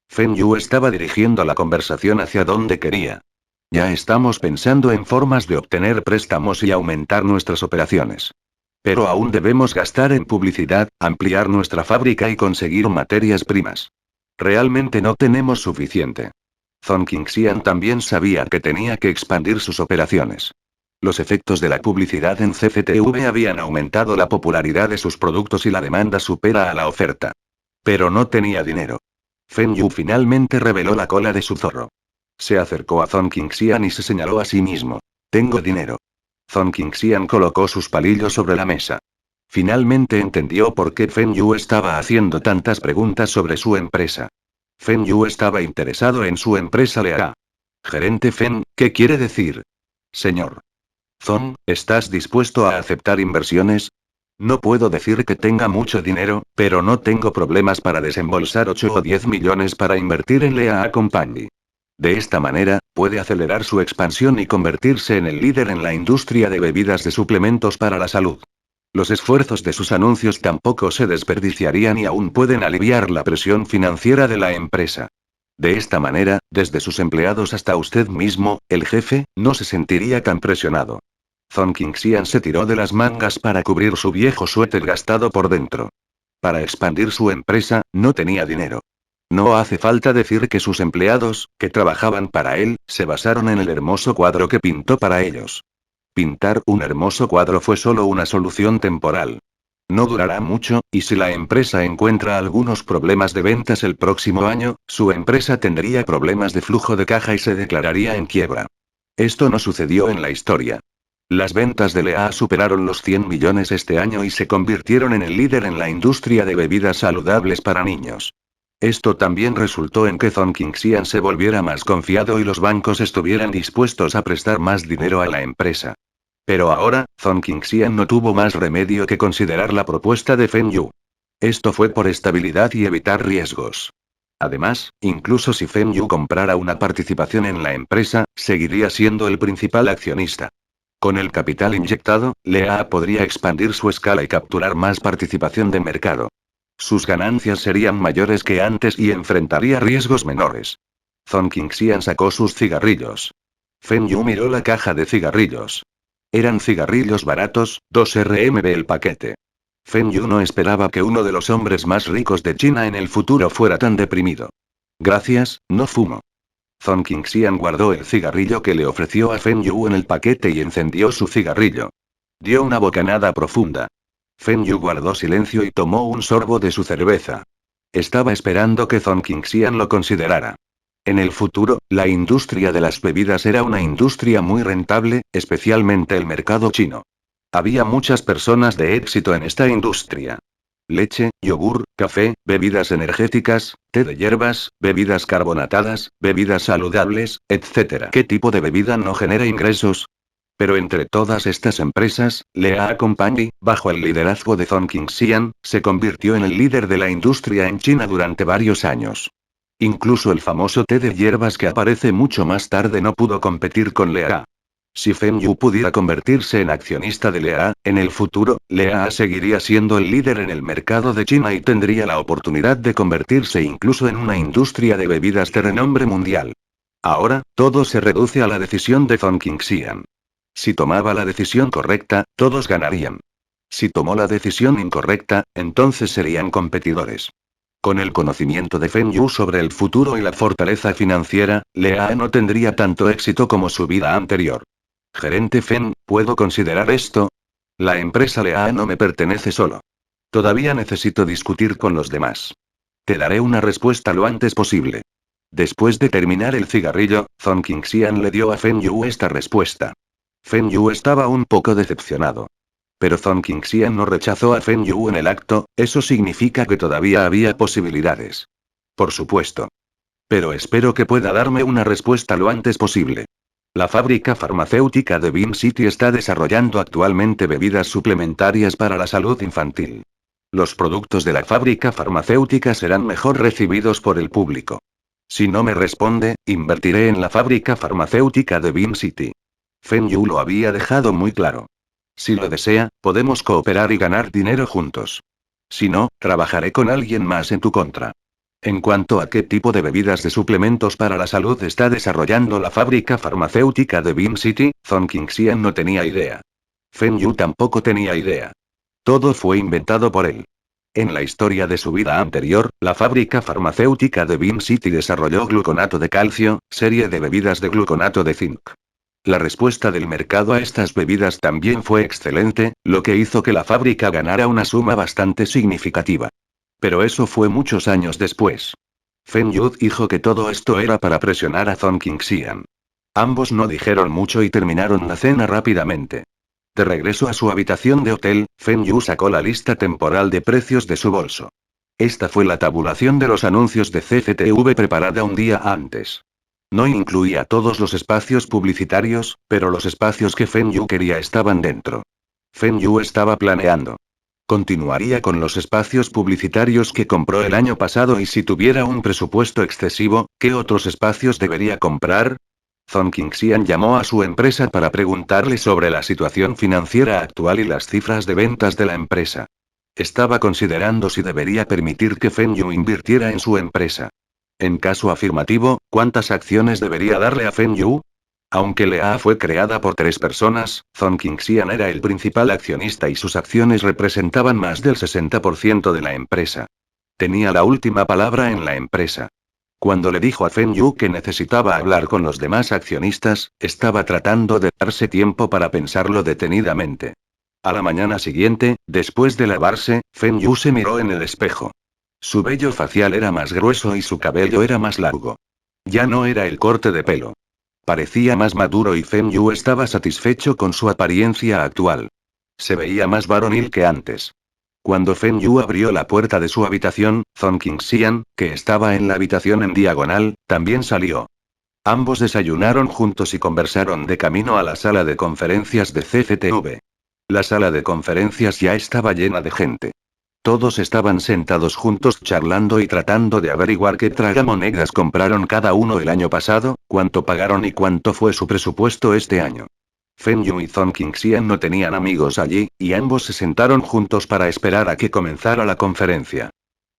A: Feng Yu estaba dirigiendo la conversación hacia donde quería. Ya estamos pensando en formas de obtener préstamos y aumentar nuestras operaciones. Pero aún debemos gastar en publicidad, ampliar nuestra fábrica y conseguir materias primas. Realmente no tenemos suficiente. Zhong Qingxian también sabía que tenía que expandir sus operaciones. Los efectos de la publicidad en CCTV habían aumentado la popularidad de sus productos y la demanda supera a la oferta. Pero no tenía dinero. Feng Yu finalmente reveló la cola de su zorro. Se acercó a Zhong Qingxian y se señaló a sí mismo. Tengo dinero. Zhong Qingxian colocó sus palillos sobre la mesa. Finalmente entendió por qué Feng Yu estaba haciendo tantas preguntas sobre su empresa. Feng Yu estaba interesado en su empresa Lea. Gerente Feng, ¿qué quiere decir? Señor Zhong, ¿estás dispuesto a aceptar inversiones? No puedo decir que tenga mucho dinero, pero no tengo problemas para desembolsar 8 o 10 millones para invertir en Lea Company. De esta manera, puede acelerar su expansión y convertirse en el líder en la industria de bebidas de suplementos para la salud. Los esfuerzos de sus anuncios tampoco se desperdiciarían y aún pueden aliviar la presión financiera de la empresa. De esta manera, desde sus empleados hasta usted mismo, el jefe, no se sentiría tan presionado. Zhong Qingxian se tiró de las mangas para cubrir su viejo suéter gastado por dentro. Para expandir su empresa, no tenía dinero. No hace falta decir que sus empleados, que trabajaban para él, se basaron en el hermoso cuadro que pintó para ellos. Pintar un hermoso cuadro fue solo una solución temporal. No durará mucho, y si la empresa encuentra algunos problemas de ventas el próximo año, su empresa tendría problemas de flujo de caja y se declararía en quiebra. Esto no sucedió en la historia. Las ventas de Lea superaron los 100 millones este año y se convirtieron en el líder en la industria de bebidas saludables para niños. Esto también resultó en que Zhong Qingxian se volviera más confiado y los bancos estuvieran dispuestos a prestar más dinero a la empresa. Pero ahora, Zhong Qingxian no tuvo más remedio que considerar la propuesta de Feng Yu. Esto fue por estabilidad y evitar riesgos. Además, incluso si Feng Yu comprara una participación en la empresa, seguiría siendo el principal accionista. Con el capital inyectado, Lea podría expandir su escala y capturar más participación de mercado. Sus ganancias serían mayores que antes y enfrentaría riesgos menores. Zhong Qingxian sacó sus cigarrillos. Feng Yu miró la caja de cigarrillos. Eran cigarrillos baratos, 2 RMB el paquete. Feng Yu no esperaba que uno de los hombres más ricos de China en el futuro fuera tan deprimido. Gracias, no fumo. Zhong Qingxian guardó el cigarrillo que le ofreció a Feng Yu en el paquete y encendió su cigarrillo. Dio una bocanada profunda. Feng Yu guardó silencio y tomó un sorbo de su cerveza. Estaba esperando que Zhong Qingxian lo considerara. En el futuro, la industria de las bebidas era una industria muy rentable, especialmente el mercado chino. Había muchas personas de éxito en esta industria. Leche, yogur, café, bebidas energéticas, té de hierbas, bebidas carbonatadas, bebidas saludables, etc. ¿Qué tipo de bebida no genera ingresos? Pero entre todas estas empresas, Lea Company, bajo el liderazgo de Zhong Qingxian, se convirtió en el líder de la industria en China durante varios años. Incluso el famoso té de hierbas que aparece mucho más tarde no pudo competir con Lea. Si Feng Yu pudiera convertirse en accionista de Lea, en el futuro, Lea seguiría siendo el líder en el mercado de China y tendría la oportunidad de convertirse incluso en una industria de bebidas de renombre mundial. Ahora, todo se reduce a la decisión de Zhong Qingxian. Si tomaba la decisión correcta, todos ganarían. Si tomó la decisión incorrecta, entonces serían competidores. Con el conocimiento de Feng Yu sobre el futuro y la fortaleza financiera, Lea no tendría tanto éxito como su vida anterior. Gerente Feng, ¿puedo considerar esto? La empresa Lea no me pertenece solo. Todavía necesito discutir con los demás. Te daré una respuesta lo antes posible. Después de terminar el cigarrillo, Zhong Qingxian le dio a Feng Yu esta respuesta. Feng Yu estaba un poco decepcionado. Pero Zhong Qingxian no rechazó a Feng Yu en el acto, eso significa que todavía había posibilidades. Por supuesto. Pero espero que pueda darme una respuesta lo antes posible. La fábrica farmacéutica de Bean City está desarrollando actualmente bebidas suplementarias para la salud infantil. Los productos de la fábrica farmacéutica serán mejor recibidos por el público. Si no me responde, invertiré en la fábrica farmacéutica de Bean City. Feng Yu lo había dejado muy claro. Si lo desea, podemos cooperar y ganar dinero juntos. Si no, trabajaré con alguien más en tu contra. En cuanto a qué tipo de bebidas de suplementos para la salud está desarrollando la fábrica farmacéutica de Bean City, Zhong Qingxian no tenía idea. Feng Yu tampoco tenía idea. Todo fue inventado por él. En la historia de su vida anterior, la fábrica farmacéutica de Bean City desarrolló gluconato de calcio, serie de bebidas de gluconato de zinc. La respuesta del mercado a estas bebidas también fue excelente, lo que hizo que la fábrica ganara una suma bastante significativa. Pero eso fue muchos años después. Feng Yu dijo que todo esto era para presionar a Zhong Qingxian. Ambos no dijeron mucho y terminaron la cena rápidamente. De regreso a su habitación de hotel, Feng Yu sacó la lista temporal de precios de su bolso. Esta fue la tabulación de los anuncios de CCTV preparada un día antes. No incluía todos los espacios publicitarios, pero los espacios que Feng Yu quería estaban dentro. Feng Yu estaba planeando. Continuaría con los espacios publicitarios que compró el año pasado y si tuviera un presupuesto excesivo, ¿qué otros espacios debería comprar? Zhong Qingxian llamó a su empresa para preguntarle sobre la situación financiera actual y las cifras de ventas de la empresa. Estaba considerando si debería permitir que Feng Yu invirtiera en su empresa. En caso afirmativo, ¿cuántas acciones debería darle a Feng Yu? Aunque Lea fue creada por 3 personas, Zhong Qingxian era el principal accionista y sus acciones representaban más del 60% de la empresa. Tenía la última palabra en la empresa. Cuando le dijo a Feng Yu que necesitaba hablar con los demás accionistas, estaba tratando de darse tiempo para pensarlo detenidamente. A la mañana siguiente, después de lavarse, Feng Yu se miró en el espejo. Su vello facial era más grueso y su cabello era más largo. Ya no era el corte de pelo. Parecía más maduro y Feng Yu estaba satisfecho con su apariencia actual. Se veía más varonil que antes. Cuando Feng Yu abrió la puerta de su habitación, Zhong Qingxian, que estaba en la habitación en diagonal, también salió. Ambos desayunaron juntos y conversaron de camino a la sala de conferencias de CCTV. La sala de conferencias ya estaba llena de gente. Todos estaban sentados juntos charlando y tratando de averiguar qué tragamonedas compraron cada uno el año pasado, cuánto pagaron y cuánto fue su presupuesto este año. Feng Yu y Zhong Qingxian no tenían amigos allí, y ambos se sentaron juntos para esperar a que comenzara la conferencia.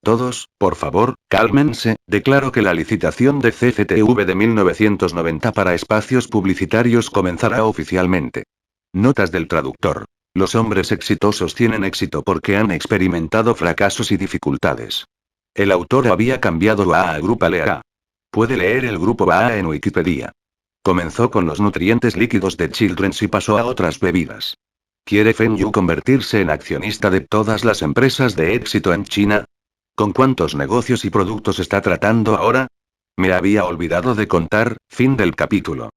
A: Todos, por favor, cálmense, declaro que la licitación de CCTV de 1990 para espacios publicitarios comenzará oficialmente. Notas del traductor. Los hombres exitosos tienen éxito porque han experimentado fracasos y dificultades. El autor había cambiado BAA a Grupo Lea. Puede leer el grupo BAA en Wikipedia. Comenzó con los nutrientes líquidos de Children's y pasó a otras bebidas. ¿Quiere Feng Yu convertirse en accionista de todas las empresas de éxito en China? ¿Con cuántos negocios y productos está tratando ahora? Me había olvidado de contar, fin del capítulo.